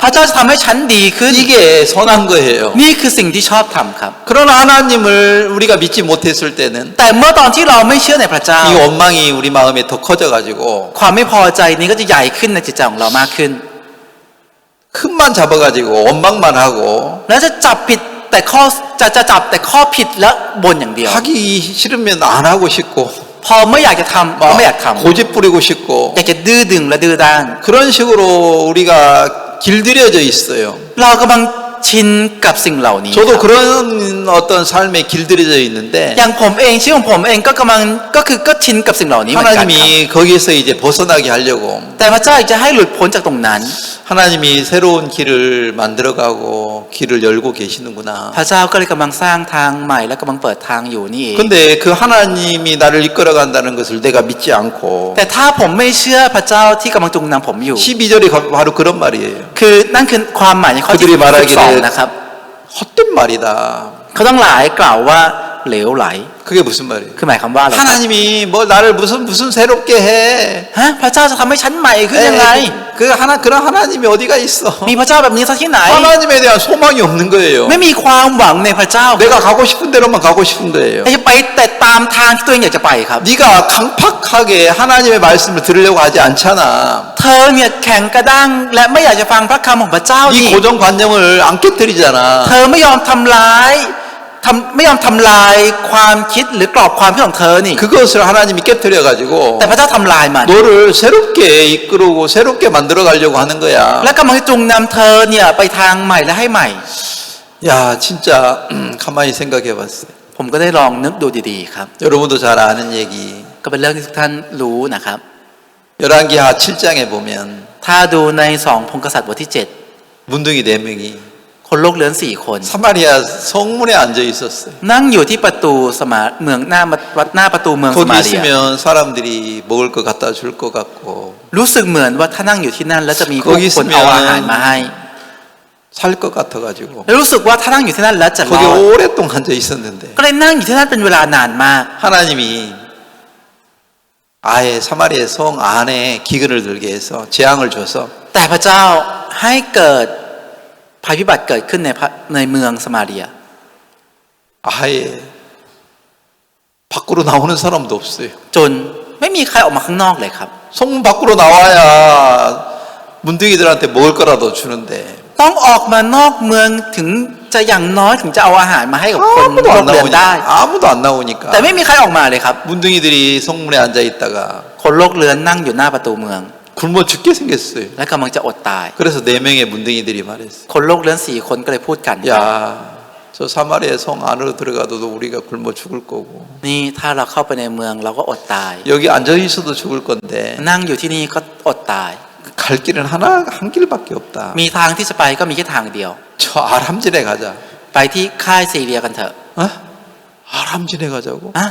พระเจ้าจะทำให้ฉันดีขึ้น 이게 선한 거예요. นี่คือสิ่งที่ชอบทำครับ 그러나 하나님을 우리가 믿지 못했을 때는 แต่เมื่อตอนที่เราไม่เชื่อในพระเจ้า 이 원망이 우리 마음에 더 커져가지고 ความไม่พอใจนี้ก็จะใหญ่ขึ้นในจิตใจของเรามากขึ้น 큰만 잡아가지고 원망만 하고 แล้วจะจับผิดแต่ข้อจะจับแต่ข้อผิดและบ่นอย่างเดียว 하기 싫으면 안 하고 싶고 พอไม่อยากจะทำก็ไม่อยากทำ 고집 부리고 싶고 อยากจะดื้อดึงและดื้อด้าน 그런 식으로 우리가 길들여져 있어요. เรากำลังชินกับสิ่งเหล่านี้ 저도 ครับ 그런 어떤 삶에 길들여져 있는데 อย่างผมเองชีวิตของผมเองก็ชินกับสิ่งเหล่านี้เหมือนกันครับ 하나님이 거기에서 이제 벗어나게 하려고 แต่พระเจ้าอยากจะให้หลุดพ้นจากตรงนั้น 하나님이 새로운 길을 만들어가고 길을 열고 계시는구나. พระเจ้าก็เลยกำลังสร้างทางใหม่และกำลังเปิดทางอยู่นี่เอง 근데 그 하나님이 나를 이끌어간다는 것을 내가 믿지 않고 แต่ถ้าผมไม่เชื่อพระเจ้าที่กำลังจูงนำผมอยู่ 12절이 바로 그런 말이에요. คือนั่นคือความหมายในข้อที่ 그들이 말하기를 12นะครับ 헛된 말이다. เขาต้องหลายกล่าวว่าเหลวไหล 그게 무슨 말이에요? คือหมายความว่าอะไรครับ 하나님이 뭐 나를 무슨 새롭게 해. ฮะพระเจ้าจะทำให้ฉันใหม่ขึ้นยังไง 그런 하나님이 어디가 있어? มีพระเจ้าแบบนี้ซะที่ไหน 하나님에 대한 소망이 없는 거예요. ไม่มีความหวังในพระเจ้า 내가 가고 싶은 대로만 가고 싶은 거예요. แต่จะไปแต่ตามทางที่ตัวเองอยากจะไปครับ 네가 강팍하게 하나님의 말씀을 들으려고 하지 않잖아. เธอเนี่ยแข็งกระด้างและไม่อยากจะฟังพระคำของพระเจ้า 이 นี่ 고정관념을 안 깨뜨리잖아. เธอไม่ยอมทำลายความคิดหรือกรอบความคิดของเธอนี่ 그것을 하나님이 깨뜨려 가지고 แต่พระเจ้าทำลายมัน 너를 새롭게 이끌고 새롭게 만들어 가려고 하는 거야. และกำลังจูงนำเธอเนี่ยไปทางใหม่และให้ใหม่ 야, 진짜 가만히 생각해 봤어요. ผมก็ได้ลองนึกดูดีๆครับ 여러분도 잘 아는 얘기. ก็เป็นเรื่องที่ทุกท่านรู้นะครับ 열왕기하 7장에 보면 ถ้าดูใน2 พงศ์กษัตริย์บทที่ 문둥이 4명이 7 คนโลกเรือน4 คน 사마리아 성문에 앉아 있었어요. นั่งอยู่ที่ประตูเมืองหน้าประตูเมืองส 거기 มาเรีย 있으면 사람들이 먹을 것 갖다 줄 것 같고 รู้สึกเหมือนว่าถ้านั่งอยู่ที่นั่นแล้วจะมีผู้ 거기 คนเอาอาหารมาให้ 살 것 같아 가지고 แล้วรู้สึกว่าถ้านั่งอยู่ที่นั่นแล้วจะรอ 거기 ด 오랫동안 앉아 있었는데 ก็เลยนั่งอยู่ที่นั่นเป็นเวลานานมาก 하나님이 아예 사마리아 성 안에 기근을 들게 해서 재앙을 줘서 แต่พระเจ้าให้เกิดภัยพิบัติเกิดขึ้นในเมืองสมาเรีย 아예 밖으로 나오는 사람도 없어요. จนไม่มีใครออกมาข้างนอกเลยครับ 성문 밖으로 나와야 문둥이들한테 먹을 거라도 주는데 ต้องออกมานอกเมืองถึงจะอย่างน้อยถึงจะเอาอาหารมาให้กับคน 아무도 โล 안 กเรือนได้ 아무도 안 나오니까 แต่ไม่มีใครออกมาเลยครับ 문둥이들이 성문에 앉아 있다가 คนโลกเรือนนั่งอยู่หน้าประตูเมือง 굶어 죽게 생겼어요. และกำลังจะอดตาย 그래서 4명의 문둥이들이 말했어요. คนโลกเรือน4 คนก็เลยพูดกัน 야, 저 사마리아 성 안으로 들어가도 우리가 굶어 죽을 거고 นี่ถ้าเราเข้าไปในเมืองเราก็อดตาย 여기 앉아 있어도 죽을 건데 นั่งอยู่ที่นี่ก็อดตาย 갈 길은 한 길밖에 없다. มีทางที่จะไปก็มีแค่ทางเดียว 저 아람진에 가자. ไปที่ค่ายซีเรียกันเถอะ 어? 아람진에 가자고? อะ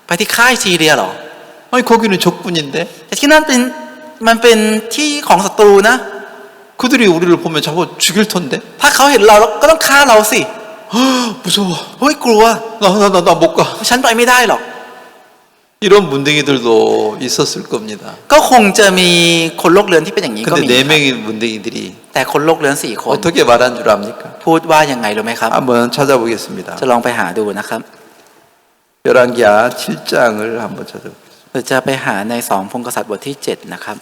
ไปที่ค่ายซีเรียเหรอ 아니 거기는 적군인데 แต่ที่นั่นมันเป็นที่ของศัตรูนะ 그들이 우리를 보면 잡아 죽일 텐데. ถ้าเขาเห็นเราก็ต้องฆ่าเราสิ 무서워. เฮ้ยกลัว 나 못 가. ฉันไปไม่ได้หรอก 이런 문둥이들도 있었을 겁니다. ก็คงจะมีคนโลกเรือนที่เป็นอย่างนี้ก็ 근데 มี 네 명의 문둥이들이 แต่คนโลกเรือน4 คน 어떻게 말한 줄 압니까? พูดว่ายังไงรู้ไหมครับ 한번 찾아보겠습니다. จะลองไปหาดูนะครับ 열왕기하 7장을 한번 찾아보겠습니다. หรือจะไปหาใน2 พงศ์กษัตริย์บทที่ 7นะครับ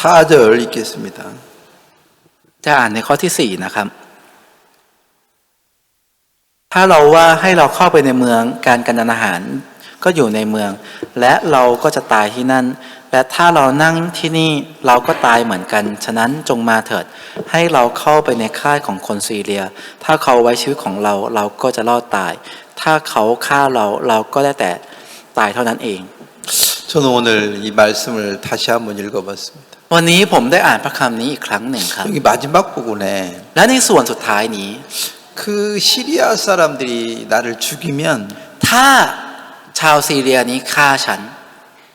4절 읽겠습니다. จะอ่านในข้อที่4นะครับ ถ้าเราว่าให้เราเข้าไปในเมืองการกันดารอาหารก็อยู่ในเมือง และเราก็จะตายที่นั่น และถ้าเรานั่งที่นี่เราก็ตายเหมือนกัน ฉะนั้นจงมาเถิด ให้เราเข้าไปในค่ายของคนซีเรีย ถ้าเขาไว้ชีวิตของเราเราก็จะรอดตาย ถ้าเขาฆ่าเราก็ได้แต่ตายเท่านั้นเอง 저는 오늘 이 말씀을 다시 한번 읽어봤습니다. วันนี้ผมได้อ่านพระคำนี้อีกครั้งหนึ่งครับ 여기 마지막 부분에 และในส่วนสุดท้ายนี้ 그 시리아 사람들이 나를 죽이면 ถ้าชาวซีเรียนี้ฆ่าฉัน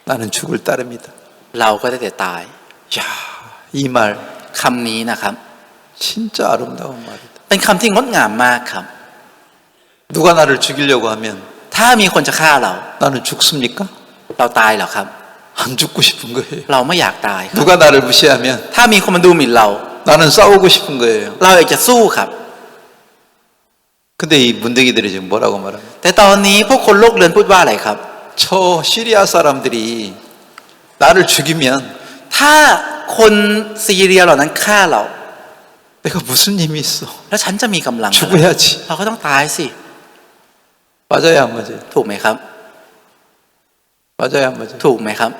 나는 죽을 따릅니다. เราก็ได้แต่ตาย 야, 이 말 คำนี้นะครับ 진짜 아름다운 말이다. เป็นคำที่งดงามมากครับ 누가 나를 죽이려고 하면 ถ้ามีคนจะฆ่าเรา 나는 죽습니까? เราตายเหรอครับ 안 죽고 싶은 거예요. เราไม่อยากตายครับ 누가 나를 무시하면 ถ้ามีคนมาดูหมิ่นเรา 나는 싸우고 싶은 거예요. เราอยากจะสู้ครับ 근데 이 문둥이들이 지금 뭐라고 말합니까? แต่ตอนนี้พวกคนโลกเรือนพูดว่าอะไรครับ 저 시리아 사람들이 나를 죽이면 ถ้าคนซีเรียเหล่านั้นฆ่าเรา 내가 무슨 힘이 있어? แล้วฉันจะมีกำลังอะไร 죽어야지. เราก็ต้องตายสิ 맞아요, 안 맞아요? ถูกไหมครับ 맞아요, 안 맞아요? ถูกไหมครับ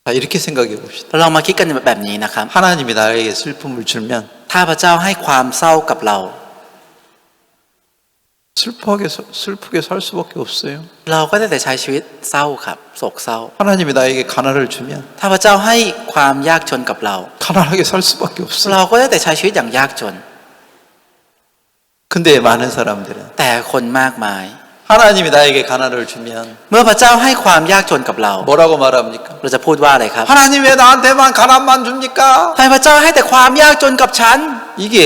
자, 이렇게 생각해 봅시다. เราลองมาคิดกันแบบนี้นะครับ 하나님이 나에게 슬픔을 주면 ถ้าพระเจ้าให้ความเศร้ากับเรา 슬프게 살 수밖에 없어요. เราก็ได้แต่ใช้ชีวิตเศร้าครับโศกเศร้า 하나님이 나에게 가난을 주면 ถ้าพระเจ้าให้ความยากจนกับเรา 가난하게 살 수밖에 없어요. เราก็ได้แต่ใช้ชีวิตอย่างยากจน 근데 많은 사람들은 แต่คนมากมาย 하나님이 나에게 가난을 주면 เมื่อพระเจ้าให้ความยากจนกับเรา 뭐라고 말합니까? เราจะพูดว่าอะไรครับ 하나님 왜 나한테만 가난만 줍니까? ทำไมพระเจ้าให้แต่ความยากจนกับฉัน 이게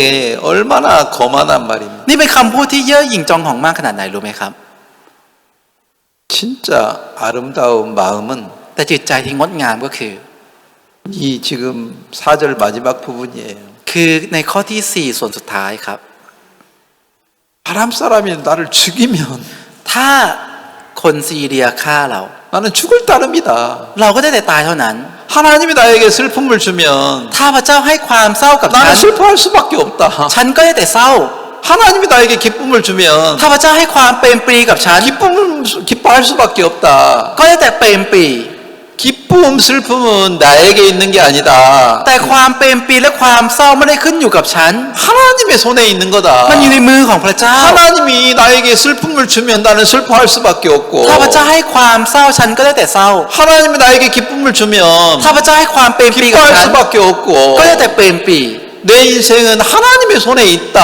얼마나 거만한 말입니다. นี่เป็นคำพูดที่เย่อหยิ่งจองหองมากขนาดไหนรู้ไหมครับ 진짜 아름다운 마음은 แต่จิตใจที่งดงามก็คือ 이 지금 4절 마지막 부분이에요. คือในข้อที่ 4 ส่วนสุดท้ายครับ 아람 사람이 나를 죽이면 ถ้าคนซีเรียฆ่าเรา 나는 죽을 따름이다. เราก็ได้แต่ตายเท่านั้น 하나님이 나에게 슬픔을 주면 ถ้าพระเจ้าให้ความเศร้ากับฉัน 나는 슬퍼할 수밖에 없다. ฉันก็ได้แต่เศร้า 하나님이 나에게 기쁨을 주면 ถ้าพระเจ้าให้ความเปรมปรีกับฉัน 기뻐할 수밖에 없다. ก็ได้แต่เปรมปรี 기쁨, 슬픔은 나에게 있는 게 아니다. แต่ความเปรมปรีและความเศร้าไม่ได้ขึ้นอยู่กับฉัน 하나님의 손에 있는 거다. มันอยู่ในมือของพระเจ้า 하나님이 나에게 슬픔을 주면 나는 슬퍼할 수밖에 없고 ถ้าพระเจ้าให้ความเศร้าฉันก็ได้แต่เศร้า 하나님이 나에게 기쁨을 주면 ถ้าพระเจ้าให้ความเปรมปรีกับ 기뻐할 ฉัน 수밖에 없고 ก็ได้แต่เปรมปรี 내 인생은 하나님의 손에 있다.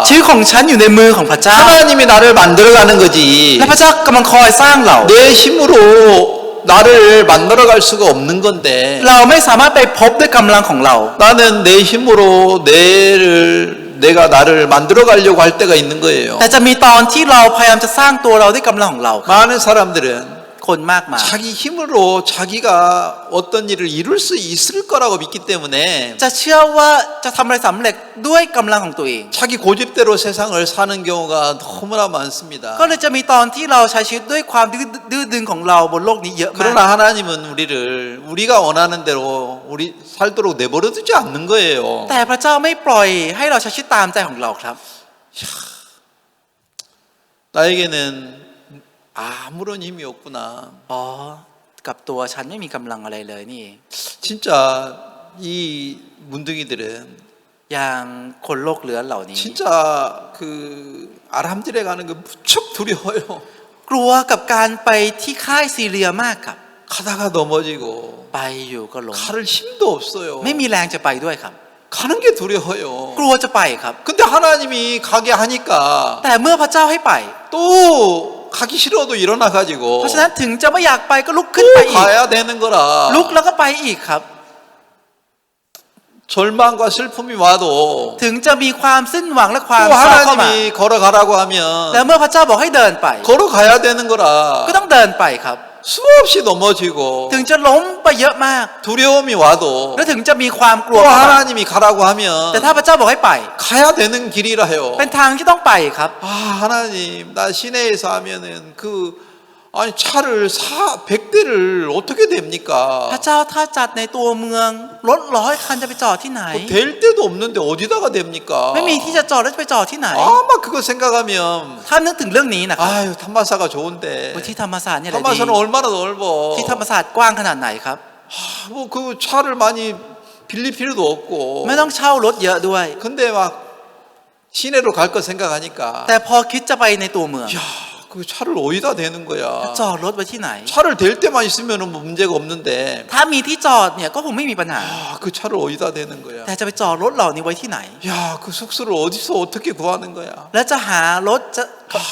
ชีวิตของฉันอยู่ในมือของพระเจ้า 하나님이 나를 만들어가는 거지. และพระเจ้ากำลังคอยสร้างเรา 내 힘으로 나를 만들어갈 수가 없는 건데 เราไม่สามารถไปพบด้วยกำลังของเรา 나는 내 힘으로 내가 나를 만들어가려고 할 때가 있는 거예요. แต่จะมีตอนที่เราพยายามจะสร้างตัวเราด้วยกำลังของเรา 많은 사람들은 คนมากมาย 자기 힘으로 자기가 어떤 일을 이룰 수 있을 거라고 믿기 때문에 จะเชื่อว่าจะทำอะไรสำเร็จด้วยกำลังของตัวเอง 자기 고집대로 세상을 사는 경우가 너무나 많습니다. ก็เลยจะมีตอนที่เราใช้ชีวิตด้วยความดื้อดึงของเราบนโลกนี้เยอะมาก 그러나 하나님은 우리가 원하는 대로 우리 살도록 내버려 두지 않는 거예요. แต่พระเจ้าไม่ปล่อยให้เราใช้ชีวิตตามใจของเราครับ 나에게는 아무런 힘이 없구나. อ๋อกับตัวฉันไม่มีกำลังอะไรเลยนี่เอง 진짜 이 문둥이들은 อย่างคนโลกเรือนเหล่านี้ 진짜 그 아람들에 가는 거 무척 두려워요. กลัวกับการไปที่ค่ายซีเรียมากครับ 가다가 넘어지고 ไปอยู่ก็หลง 갈 힘도 없어요. ไม่มีแรงจะไปด้วยครับ 가는 게 두려워요. กลัวจะไปครับ 근데 하나님이 가게 하니까 แต่เมื่อพระเจ้าให้ไป 또 가기 싫어도 일어나 가지고 เพราะฉะนั้นถึงจะไม่อยากไปก็ลุก 또 ขึ้นไปอีก 가야 되는 거라. ลุกแล้วก็ไปอีกครับ 절망과 슬픔이 와도 ถึงจะมีความสิ้นหวังและความ 또 เศร้าเข้ามา 하나님이 걸어가라고 แต่ 하면 เมื่อพระเจ้าบอกให้เดินไป 걸어가야 되는 ก็ 거라. ต้องเดินไปครับ 수없이 넘어지고 ถึงจะล้มไปเยอะมาก 두려움이 와도 และถึงจะมีความกลั 또 วเข้ามา 하나님이 가라고 แต่ 하면 ถ้าพระเจ้าบอกให้ไป 가야 되는 길이라요. เป็นทางที่ต้องไปครับ 아 하나님 나 시내에서 하면은 아니 차를 100대를 어떻게 됩니까? พระเจ้าถ้าจัดในตัวเมืองรถ100 คันจะไปจอดที่ไหน 될 데도 없는데 어디다가 됩니까? ไม่มีที่จะจอดแล้วจะไปจอดที่ไหน 아마 그거 생각하면 ถ้านึกถึงเรื่องนี้นะครับ 아유 탐마사가 좋은데 ที่ธรรมศาสตร์เนี่ยแหละดี 탐마사는 얼마나 넓어 ที่ธรรมศาสตร์กว้างขนาดไหนครับ 뭐 그 차를 많이 빌릴 필요도 없고 ไม่ต้องเช่ารถเยอะด้วย 근데 막 시내로 갈 거 생각하니까 แต่พอคิดจะไปในตัวเมือง 야 그 차를 어디다 대는 거야 จอดรถไว้ที่ไหน 차를 댈 때만 있으면 뭐 문제가 없는데 ถ้ามีที่จอดเนี่ยก็คงไม่มีปัญหา 그 차를 어디다 대는 거야 แต่จะไปจอดรถเหล่านี้ไว้ที่ไหน 야 그 숙소를 어디서 어떻게 구하는 거야 แล้วจะหารถ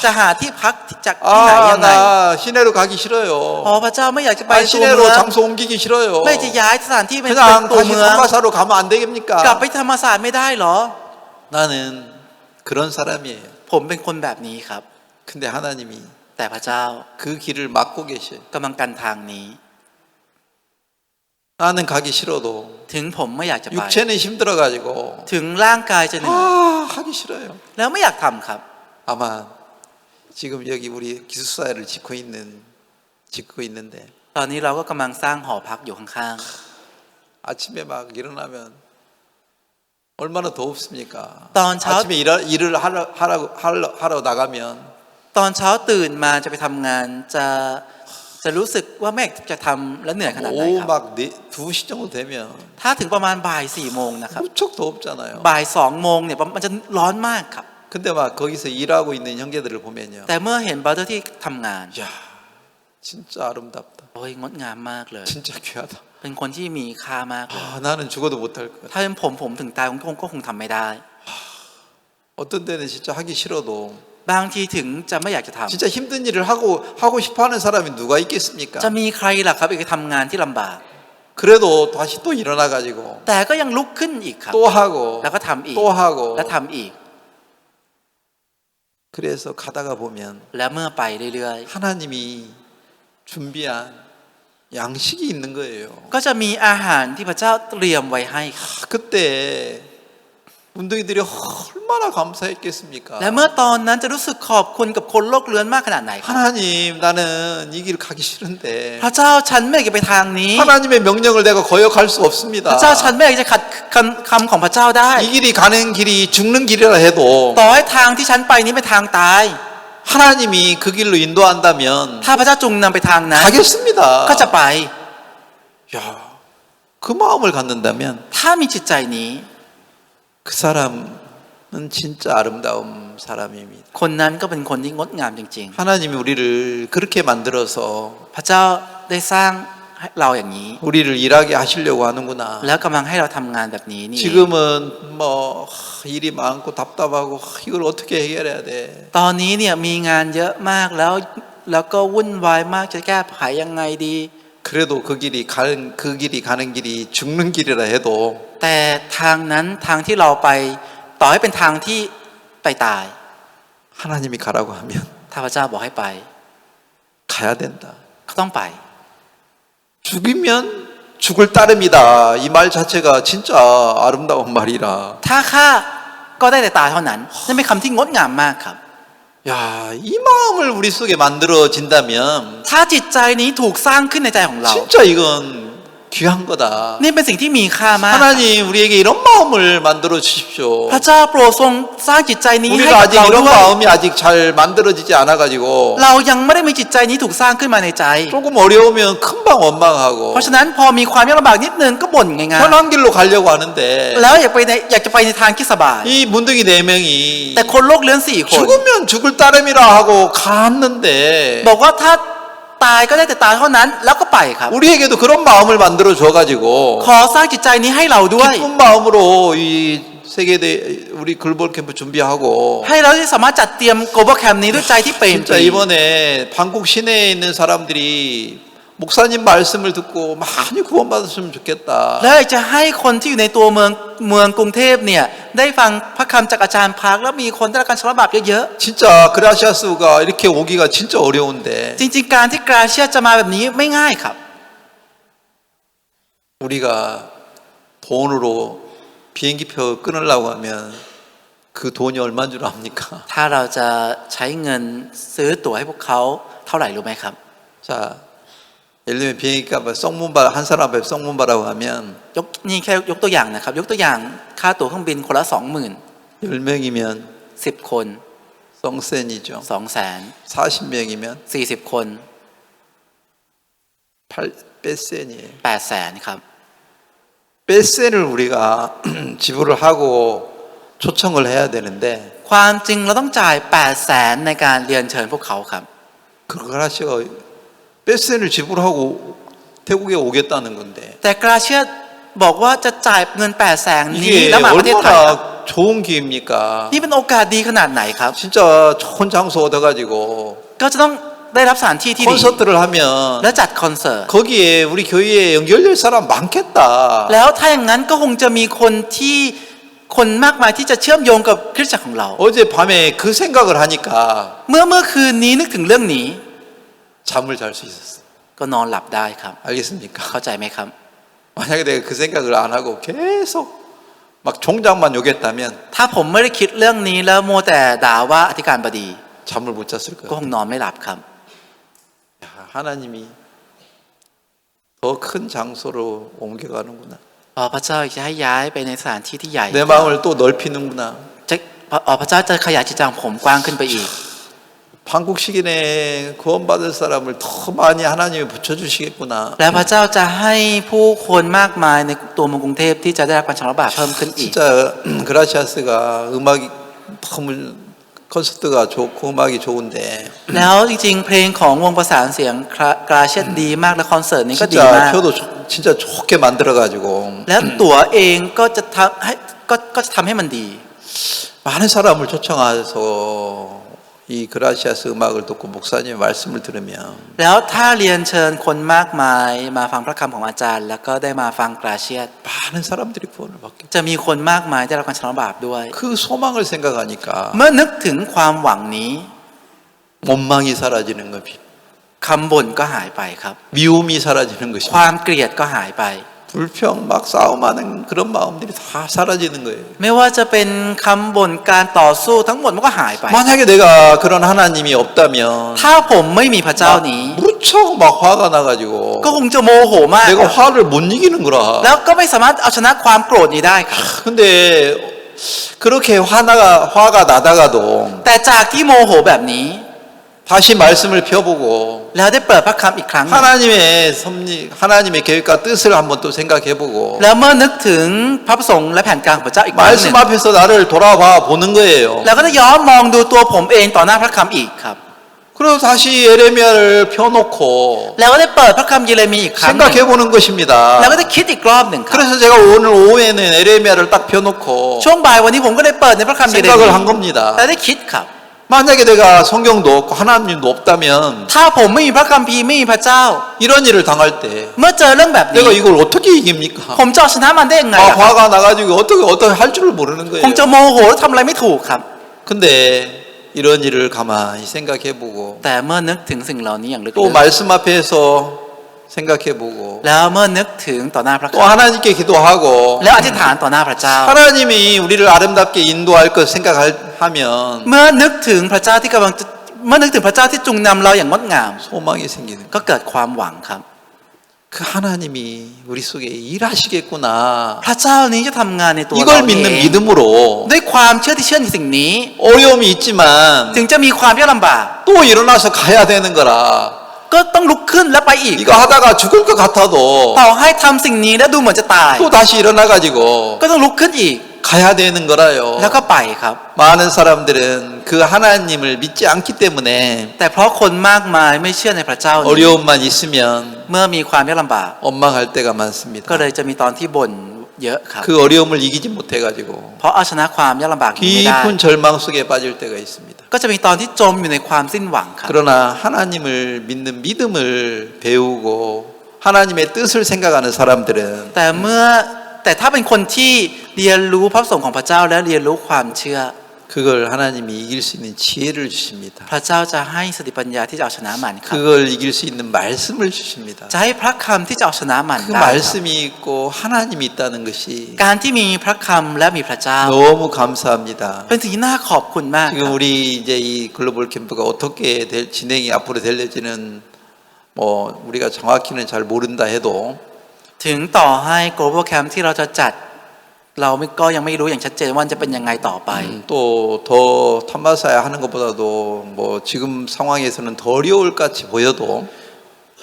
จะหาที่พักจากที่ไหนยังไง 나 시내로 가기 싫어요 อ๋อพระเจ้าไม่อยากจะไป 아 ตัวเมื 시내로 อง 장소 옮기기 싫어요 ไม่จะย้ายสถานที่ไปเป็น 그냥 ตัว 다시 เมือง 삼가사로 가면 안 กลับ 되겠습니까 ไปธรรมศาสตร์ไม่ได้เหรอ 나는 그런 사람이에요 ผมเป็นคนแบบนี้ครับ 근데 하나님이 แต่พระเจ้า 그 길을 막고 계셔요. กำลังกันทางนี้ 나는 가기 싫어도 ถึงผมไม่อยากจะไป 육체는 힘들어가지고 ถึงร่างกายจะเหนื่อย 하기 싫어요. แล้วไม่อยากทำครับ 아마 지금 여기 우리 기숙사를 짓고 있는데 ตอนนี้เราก็กำลังสร้างหอพักอยู่ข้าง 아침에 막 일어나면 얼마나 더웁습니까? 던 저- 아침에 일을 하러 나가면 ๆ ตอนเช้าตื่นมาจะไปทำงานจะรู้สึกว่าไม่อยากจะทำและเหนื่อยขนาดไหน 오후 ครับ 막 2시 정도 되면 ถ้าถึงประมาณบ่าย4 โมงนะครับ 무척 더웁잖아요. บ่าย2 โมงเนี่ยมันจะร้อนมากครับ 근데 막 거기서 일하고 있는 형제들을 보면요. แต่เมื่อเห็นบราเธอร์ที่ทำงาน 야, 진짜 아름답다. โอ้ยงดงามมากเลย 진짜 귀하다. เป็นคนที่มีค่ามากเลย 나는 죽어도 못할 것 같아. ถ้าเป็นผมถึงตายก็คงทำไม่ได้ 어떤 때는 진짜 하기 싫어도 บางทีถึงจะไม่อยากจะทำ 진짜 힘든 일을 하고 싶어하는 사람이 누가 있겠습니까? จะมีใครล่ะครับอีกทำงานที่ลำบาก 그래도 다시 또 일어나 가지고 แต่ก็ยังลุกขึ้นอีกครับ 또 하고 แล้วก็ทำอีก 또 하고 และทำอีก 그래서 가다가 보면 แล้วเมื่อไปเรื่อย 하나님이 준비한 양식이 있는 거예요. ๆ ก็จะมีอาหารที่พระเจ้าเตรียมไว้ให้ครับ 그때 운동이들이 얼마나 감사했겠습니까? และเมื่อตอนนั้นจะรู้สึกขอบคุณกับคนโลกเรือนมากขนาดไหนครับ 하나님 나는 이 길 가기 싫은데 พระเจ้าฉันไม่อยากจะไปทางนี้ 하나님의 명령을 내가 거역할 수 พ 없습니다. ระเจ้าฉันไม่อยากจะขัดคำของพระเจ้าได้ 이 길이 가는 길이 죽는 길이라 해도 ต่อให้ทางที่ฉันไปนี้เป็นทางตาย 하나님이 그 길로 인도한다면 ถ้าพระเจ้าจูงนำไปทางนั้น 가겠습니다. ก็จะไป 야, 그 마음을 갖는다면 ถ้ามีจิตใจนี้ 그 사람은 진짜 아름다운 사람입니다. คนนั้นก็เป็นคนที่งดงามจริง 하나님이 우리를 그렇게 만들어서 ๆ พระเจ้าได้สร้างให้เราอย่างนี้ 우리를 일하게 하시려고 하는구나. แล้วกำลังให้เราทำงานแบบนี้นี่ 지금은 뭐 일이 많고 답답하고 이걸 어떻게 해결해야 돼? ตอนนี้เนี่ยมีงานเยอะมากแล้วก็วุ่นวายมากจะแก้ไขยังไงดี 그래도 그 길이 가는 길이 죽는 길이라 해도 แต่ทางนั้นทางที่เราไปต่อให้เป็นทางที่ไปตาย 하나님이 가라고 하면 ถ้าพระเจ้าบอกให้ไป 가야 된다. ก็ต้องไป 죽이면 죽을 따름이다. 이 말 자체가 진짜 아름다운 말이라. ถ้าฆ่าก็ได้แต่ตายเท่านั้นนั่นเป็นคำที่งดงามมากครับ 야, 이 마음을 우리 속에 만들어진다면 ถ้าจิตใจนี้ถูกสร้างขึ้นในใจของเรา 진짜 이건 귀한 거다. นี่เป็นสิ่งที่มีค่ามาก 하나님 우리에게 이런 마음을 만들어 주십시오. พระเจ้าโปรดทรงสร้างจิตใจนี้ให้ 우리가 กับ 아직 เรา 이런 ด้วย 마음이 아직 잘 만들어지지 않아가지고 เรายังไม่ได้มีจิตใจนี้ถูกสร้างขึ้นมาในใจ 조금 어려우면 금방 원망하고 เพราะฉะนั้นพอมีความยากลำบากนิดนึงก็บ่นง่าย 편한 길로 가려고 하는데 ๆแล้วอยากจะไปในทางที่สบาย 이 문둥이 4명이 แต่คนโลกเลื้อน4 คน 죽으면 죽을 따름이라 하고 갔는데 บอกว่าถ้าตายก็ได้แต่ตายเท่านั้นแล้วก็ไปครับ 우리에게도 그런 마음을 만들어 줘가지고 ขอสร้างจิตใจนี้ให้เราด้วย 기쁜 마음으로 이 세계대 우리 글로벌 캠프 준비하고 ให้เราได้สามารถจัดเตรียม global camp นี้ด้วยใจที่เปรมป 진짜 รี 이번에 방콕 시내에 있는 사람들이 목사님 말씀을 듣고 많이 구원받았으면 좋겠다. แล้วอยากจะให้คนที่อยู่ในตัวเมืองกรุงเทพเนี่ยได้ฟังพระคำจากอาจารย์พักแล้วมีคนได้รับการชำระบาปเยอะ 진짜 그라시아스가 이렇게 오기가 진짜 어려운데 ๆจริงๆการที่กราเชียจะมาแบบนี้ไม่ง่ายครับ 우리가 돈으로 비행기표 끊으려고 하면 그 돈이 얼마인 줄 압니까? ถ้าเราจะใช้เงินซื้อตั๋วให้พวกเขาเท่าไหร่รู้ไหมครับ 자, 예를 들면 비행기값 썩문바 한 사람 앞에 썩문바라고 하면 นี่แค่ยกตัวอย่างนะครับยกตัวอย่างค่าตั๋วเครื่องบินคนละ 20,000 10명이면 10 คน 썽센이죠. 200,000 40명이면 40 คน 8센이에요. 800,000ครับ 8센을 우리가 지불을 하고 초청을 해야 되는데 ความจริงเราต้องจ่าย 800,000 ในการเรียนเชิญพวกเขาครับ 그라시아가 8센을 지불하고 태국에 오겠다는 건데 แต่กราเชียบอกว่าจะจ่ายเงิน 800,000 นี้ 이게 แล้วมาประเทศไทยครับ 얼마나 좋은 기회입니까? นี่เป็นโอกาสดีขนาดไหนครับ 진짜 좋은 장소 얻어가지고 ก็จะต้องได้รับสถานที่ที่ดี 콘서트를 하면 และจัดคอนเสิร์ต 거기에 우리 교회에 연결될 사람 많겠다. แล้วถ้าอย่างนั้นก็คงจะมีคนที่ คนมากมายที่จะเชื่อมโยงกับคริสตจักรของเรา 어제 밤에 그 생각을 하니까 เมื่อคืนนี้นึกถึงเรื่องนี้ 잠을 잘 수 있었어. ก็นอนหลับได้ครับ 알겠습니까? เข้าใจไหมครับ 만약에 내가 그 생각을 안 하고 계속 막 종장만 욕했다면 ถ้าผมไม่ได้คิดเรื่องนี้แล้วมัวแต่ด่าว่าอธิการบดี 잠을 못 잤을 ก็ 거야. คงนอนไม่หลับครับ 야, 하나님이 더 큰 장소로 옮겨가는구나. พระเจ้าจะให้ย้ายไปในสถานที่ที่ใหญ่ 내 마음을 또 넓히는구나. พระเจ้าจะขยายจิตใจของผมกว้างขึ้นไปอีก 한국식인에 구원받을 사람을 더 많이 하나님이 붙여주시겠구나. และพระเจ้าจะให้ผู้คนมากมายในตัวเมืองกรุงเทพที่จะได้รับการชำระบาปเพิ่มขึ้นอีก 진짜 그라시아스가 음악이 너무 콘서트가 좋고 음악이 좋은데 แล้วจริงๆเพลงของวงประสานเสียงกราเชียนดีมากและคอนเสิร์ตนี้ก็ดีมาก 진짜 표도 진짜 좋게 만들어가지고 และตั๋วเองก็จะทำให้มันดี 많은 사람을 초청해서 이 그라시아스 음악을 듣고 목사님의 말씀을 들으면 แล้วถ้าเรียนเชิญคนมากมายมาฟังพระคำของอาจารย์ แล้วก็ได้มาฟังกราเชียน 많은 사람들이 구원을 받게 จะมีคนมากมายได้รับการชำระบาปด้วย 그 소망을 생각하니까 เมื่อนึกถึงความหวังนี้ 원망이 사라지는 것이 คำบ่นก็หายไปครับ 미움이 사라지는 ค 것입니다. วามเกลียดก็หายไป 불평 막 싸움하는 그런 마음들이 다 사라지는 거예요. ไม่ว่าจะเป็นคำบ่นการต่อสู้ทั้งหมดมันก็หายไป 만약에 내가 그런 하나님이 없다면 ถ้าผมไม่มีพระเจ้านี้ 무척 막 화가 나가지고 ก็คงจะโมโหมาก 내가 화를 못 이기는 거라. แล้วก็ไม่สามารถเอาชนะความโกรธนี้ได้ครับ 근데 그렇게 화가 나다가도 แต่จากที่โมโหแบบนี้ 다시 말씀을 펴보고 แล้วได้เปิดพระคำอีกครั้งหนึ่ง 하나님의 계획과 뜻을 한번 또 생각해보고 แล้วเมื่อนึกถึงพระประสงค์และแผนการของพระเจ้าอีกครั้งหนึ่ 말씀 ง 앞에서 나를 돌아봐 보는 거예요. แล้วก็ได้ย้อนมองดูตัวผมเองต่อหน้าพระคำอีกครับ 그리고 다시 예레미야를 펴놓고 แล้วก็ได้เปิดพระคำเยเรมีอีกครั้งหนึ่ง 생각해보는 것입니다. แล้วก็ได้คิดอีกรอบหนึ่งครับ 그래서 제가 오늘 오후에는 예레미야를 딱 펴놓고 ช่วงบ่ายวันนี้ผมก็ได้เปิดในพระคำเยเรมี 생각을 한 겁니다. แล้วได้คิดครับ 만약에 내가 성경도 없고 하나님도 없다면 ถ้าผมไม่มีพระคัมภีร์ไม่มีพระเจ้า 이런 일을 당할 때 เมื่อเจอเรื่องแบบนี้ 내가 이걸 어떻게 이깁니까? ผมจะเอาชนะมันได้ยังไง 아, ล่ะครับ 화가 나가지고 어떻게 할 줄을 모르는 ค 거예요. งจะโมโหแล้วทำอะไรไม่ถูกครับ 근데 이런 일을 가만히 생각해보고 แต่เมื่อนึกถึงสิ่งเหล่านี้อย่างลึก 또 말씀 앞에서 생각해보고 แล้วเมื่อนึกถึงต่อหน้าพระ 또 คัม 하나님께 기도하고 แล้วอธิษฐานต่อหน้าพระเจ้า 하나님이 우리를 아름답게 인도할 것 생각하면 เมื่อนึกถึงพระเจ้าที่กำลังจะเมื่อนึกถึงพระเจ้าที่จุงนำเราอย่างงดงาม 소망이 생기는 ก็เกิดความหวังครับ 그 하나님이 우리 속에 일하시겠구나 พระเจ้านี้จะทำงานในตัวเรา 이걸 เอ 믿는 ง 믿음으로 ด้วยความเชื่อที่เชื่อในสิ่งนี้ 어려움이 있지만 ถึงจะมีความยากลำบาก 또 일어나서 가야 되는 거라 ก็ต้องลุกขึ้นและไปอีก 이거 하다가 죽을 것 같아도 ต่อให้ทำสิ่งนี้แล้วดูเหมือนจะตาย 또 다시 일어나가지고 ก็ต้องลุกขึ้นอีก 가야 되는 거라요 แล้วก็ไปครับ 많은 사람들은 그 하나님을 믿지 않기 때문에 แต่เพราะคนมากมายไม่เชื่อในพระเจ้านี้ 어려움만 있으면 เมื่อมีความยากลำบาก 원망할 때가 많습니다 ก็เลยจะมีตอนที่บ่นเยอะครับ 그 어려움을 이기지 못해가지고 เพราะเอาชนะความยากลำบากนี้ไม่ได้ 깊은 절망 속에 빠질 때가 있습니다 ก็จะมีตอนที่จมอยู่ในความสิ้นหวังครับ 그러나 하나님을 믿는 믿음을 배우고 하나님의 뜻을 생각하는 사람들은 แต่ถ้าเป็นคนที่เรียนรู้พระประสงค์ของพระเจ้าและเรียนรู้ความเชื่อ 그걸 하나님이 이길 수 있는 지혜를 주십니다 พระเจ้าจะให้สติปัญญาที่จะเอาชนะมันครับ 그걸 이길 수 있는 말씀을 주십니다 จะให้พระคำที่จะเอาชนะมัน 그 ได้ครับ 말씀이 있고 하나님이 있다는 것이 การที่มีพระคำและมีพระเจ้า 너무 감사합니다 เป็นสิ่งที่น่าขอบคุณมากค 지금 รับ 우리 이제 이 글로벌 캠프가 어떻게 진행이 앞으로 될지는 뭐 우리가 정확히는 잘 모른다 해도 ถึงต่อให้ global camp ที่เราจะจัดเราก็ยังไม่รู้อย่างชัดเจนว่าจะเป็นยังไงต่อไป 또 더 탐마사야 하는 것보다도 뭐 지금 상황에서는 더 어려울 같이 보여도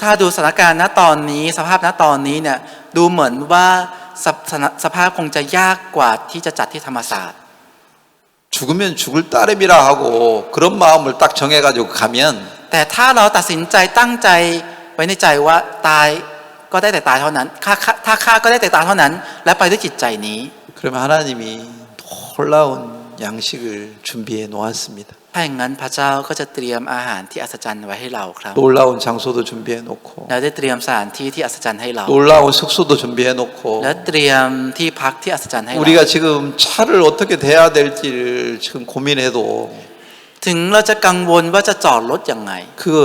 ถ้าดูสถานการณ์ณตอนนี้สภาพณตอนนี้เนี่ยดูเหมือนว่าสภาพคงจะยากกว่าที่จะจัดที่ธรรมศาสตร์ 죽으면 죽을 따름이라 하고 그런 마음을 딱 정해가지고 가면 แต่ถ้าเราตัดสินใจตั้งใจไว้ในใจว่าตายก็ได้แต่ตายเท่านั้นถ้าฆ่าก็ได้แต่ตายเท่านั้นและไปด้วยจิตใจนี้ 그러면 하나님이 놀라운 양식을 준비해 놓았습니다. ถ้าอย่างนั้นพระเจ้าก็จะเตรียมอาหารที่อัศจรรย์ไว้ให้เราครับ 놀라운 장소도 준비해 놓고 และได้เตรียมสถานที่ที่อัศจรรย์ให้เรา 놀라운 숙소도 준비해 놓고 และเตรียมที่พักที่อัศจรรย์ให้เรา 우리가 지금 차를 어떻게 대야 될지를 지금 고민해도 ถึงเราจะกังวลว่าจะจอดรถยังไง 그걸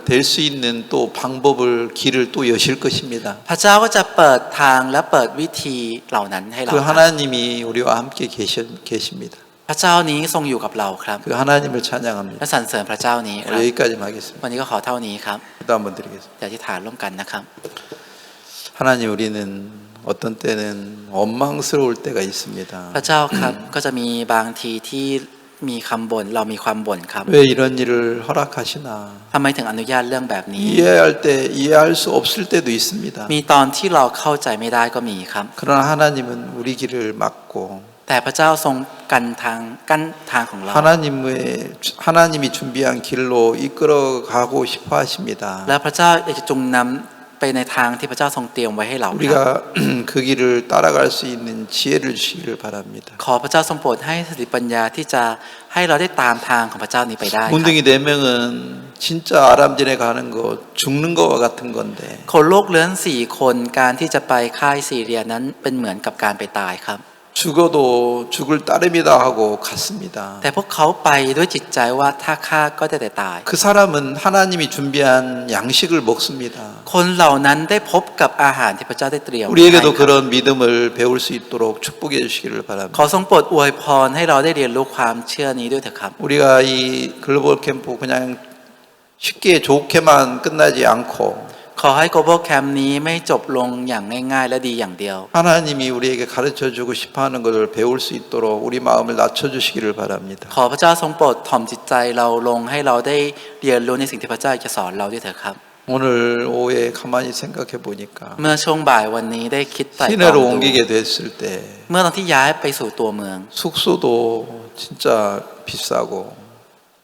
될 수 있는 또 방법을 길을 또 여실 것입니다. พระเจ้าก็จะเปิดทางและเปิดวิธีเหล่านั้นให้เรา 그 하나님이 우리와 함께 계십니다. พระเจ้านี้ทรงอยู่กับเราครับ 그 하나님을 찬양합니다. และสรรเสริญพระเจ้านี้ครับ 오늘 여기까지만 하겠습니다. วันนี้ก็ขอเท่านี้ครับ 기도 한번 드리겠습니다. อย่าที่ฐานร่วมกันนะครับ 하나님 우리는 어떤 때는 원망스러울 때가 있습니다. พระเจ้าครับก็จะมีบางทีที่มีคำบ่นเรามีความบ่นครับ 왜 이런 일을 허락하시나? ทำไมถึงอนุญาตเรื่องแบบนี้ 이해할 때 이해할 수 없을 때도 있습니다. มีตอนที่เราเข้าใจไม่ได้ก็มีครับ 그러나 하나님은 우리 길을 막고 แต่พระเจ้าทรงกั้นทางของเรา 하나님이 준비한 길로 이끌어 가고 싶어 하십니다. และพระเจ้าอยากจะจุงนำไปในทางที่พระเจ้าทรงเตรียมไว้ให้เราครับ 우리가 그 길을 따라갈 수 있는 지혜를 주시기를 바랍니다. ขอพระเจ้าทรงโปรดให้สติปัญญาที่จะให้เราได้ตามทางของพระเจ้านี้ไปได้ครับ 문둥이 4명은 진짜 아람진에 가는 거 죽는 거와 같은 건데 คนโลกเลื้อน4 คนการที่จะไปค่ายซีเรียนั้นเป็นเหมือนกับการไปตายครับ 죽어도 죽을 따름이다 하고 갔습니다. แต่พวกเขาไปด้วยจิตใจว่าถ้าฆ่าก็ได้แต่ตาย 그 사람은 하나님이 준비한 양식을 먹습니다. คนเหล่านั้นได้พบกับอาหารที่พระเจ้าได้เตรียมไว้ให้ 우리에게도 ครับ 그런 믿음을 배울 수 있도록 축복해 주시기를 ข 바랍니다. อทรงโปรดอวยพรให้เราได้เรียนรู้ความเชื่อนี้ด้วยเถอะครับ 우리가 이 글로벌 캠프 그냥 쉽게 좋게만 끝나지 않고 ขอให้ global camp นี้ไม่จบลงอย่างง่ายๆและดีอย่างเดียว 하나님이 우리에게 가르쳐 주고 싶어 하는 것을 배울 수 있도록 우리 마음을 낮춰 주시기를 바랍니다. ขอพระเจ้าทรงโปรดถ่อมจิตใจเราลงให้เราได้เรียนรู้ในสิ่งที่พระเจ้าจะสอนเราด้วยเถอะครับ 오늘 오후에 가만히 생각해 보니까 เมื่อช่วงบ่ายวันนี้ได้คิดไต่ตรอง 시내로 ดู 옮기게 됐을 때 เมื่อตอนที่ย้ายไปสู่ตัวเมือง 숙소도 진짜 비싸고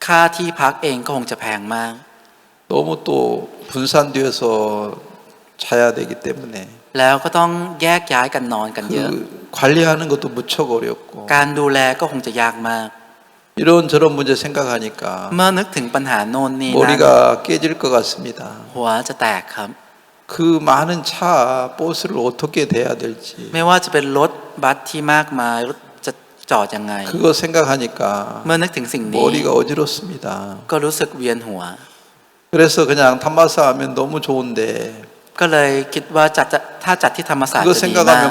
ค่าที่พักเองก็คงจะแพงมาก 너무 또 분산되어서 자야 되기 때문에 แล้วก็ต้องแยกย้ายกันนอนกันเยอะ 그 관리하는 것도 무척 어렵고 การดูแลก็คงจะยากมาก 이런 저런 문제 생각하니까 เมื่อนึกถึงปัญหาโน่นนี่นั่น 머리가 깨질 것 같습니다. หัวจะแตกครับ 그 많은 차, 버스를 어떻게 대야 될지 ไม่ว่าจะเป็นรถบัสที่มากมายรถจะจอดยังไง 그거 생각하니까 เมื่อนึกถึงสิ่งนี้ 머리가 어지럽습니다. ก็รู้สึกเวียนหัว 그래서 그냥 탐마사 하면 너무 좋은데 ก็เลยคิดว่าถ้าจัดที่ธรรมศาสตร์ 그거 จะดีมาก 생각하면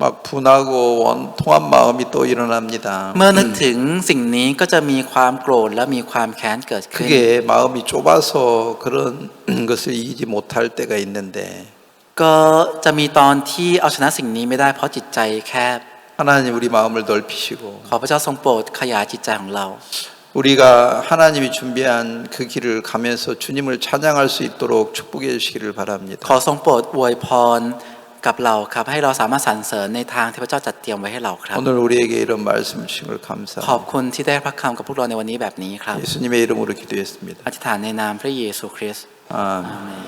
막 분하고 원통한 마음이 또 일어납니다. เมื่อนึกถึงสิ่งนี้ก็จะมีความโกรธและมีความแค้นเกิดขึ้น 그게 마음이 좁아서 그런 것을 이기지 못할 때가 있는데 ก็จะมีตอนที่เอาชนะสิ่งนี้ไม่ได้เพราะจิตใจแคบ 하나님 우리 마음을 넓히시고 ขอพระเจ้าทรงโปรดขยายจิตใจของเรา 우리가 하나님이 준비한 그 길을 가면서 주님을 찬양할 수 있도록 축복해 주시기를 바랍니다. ขอทรงโปรดอวยพรกับเราครับให้เราสามารถสรรเสริญในทางที่พระเจ้าจัดเตรียมไว้ให้เราครับ 오늘 우리에게 이런 말씀 주신 걸 ขอบ 감사합니다. คุณที่ได้พระคำกับพวกเราในวันนี้แบบนี้ครับ 예수님의 이름으로 기도했습니다. อธิษฐานในนามพระเยซูคริสต์ 아멘. อาเมน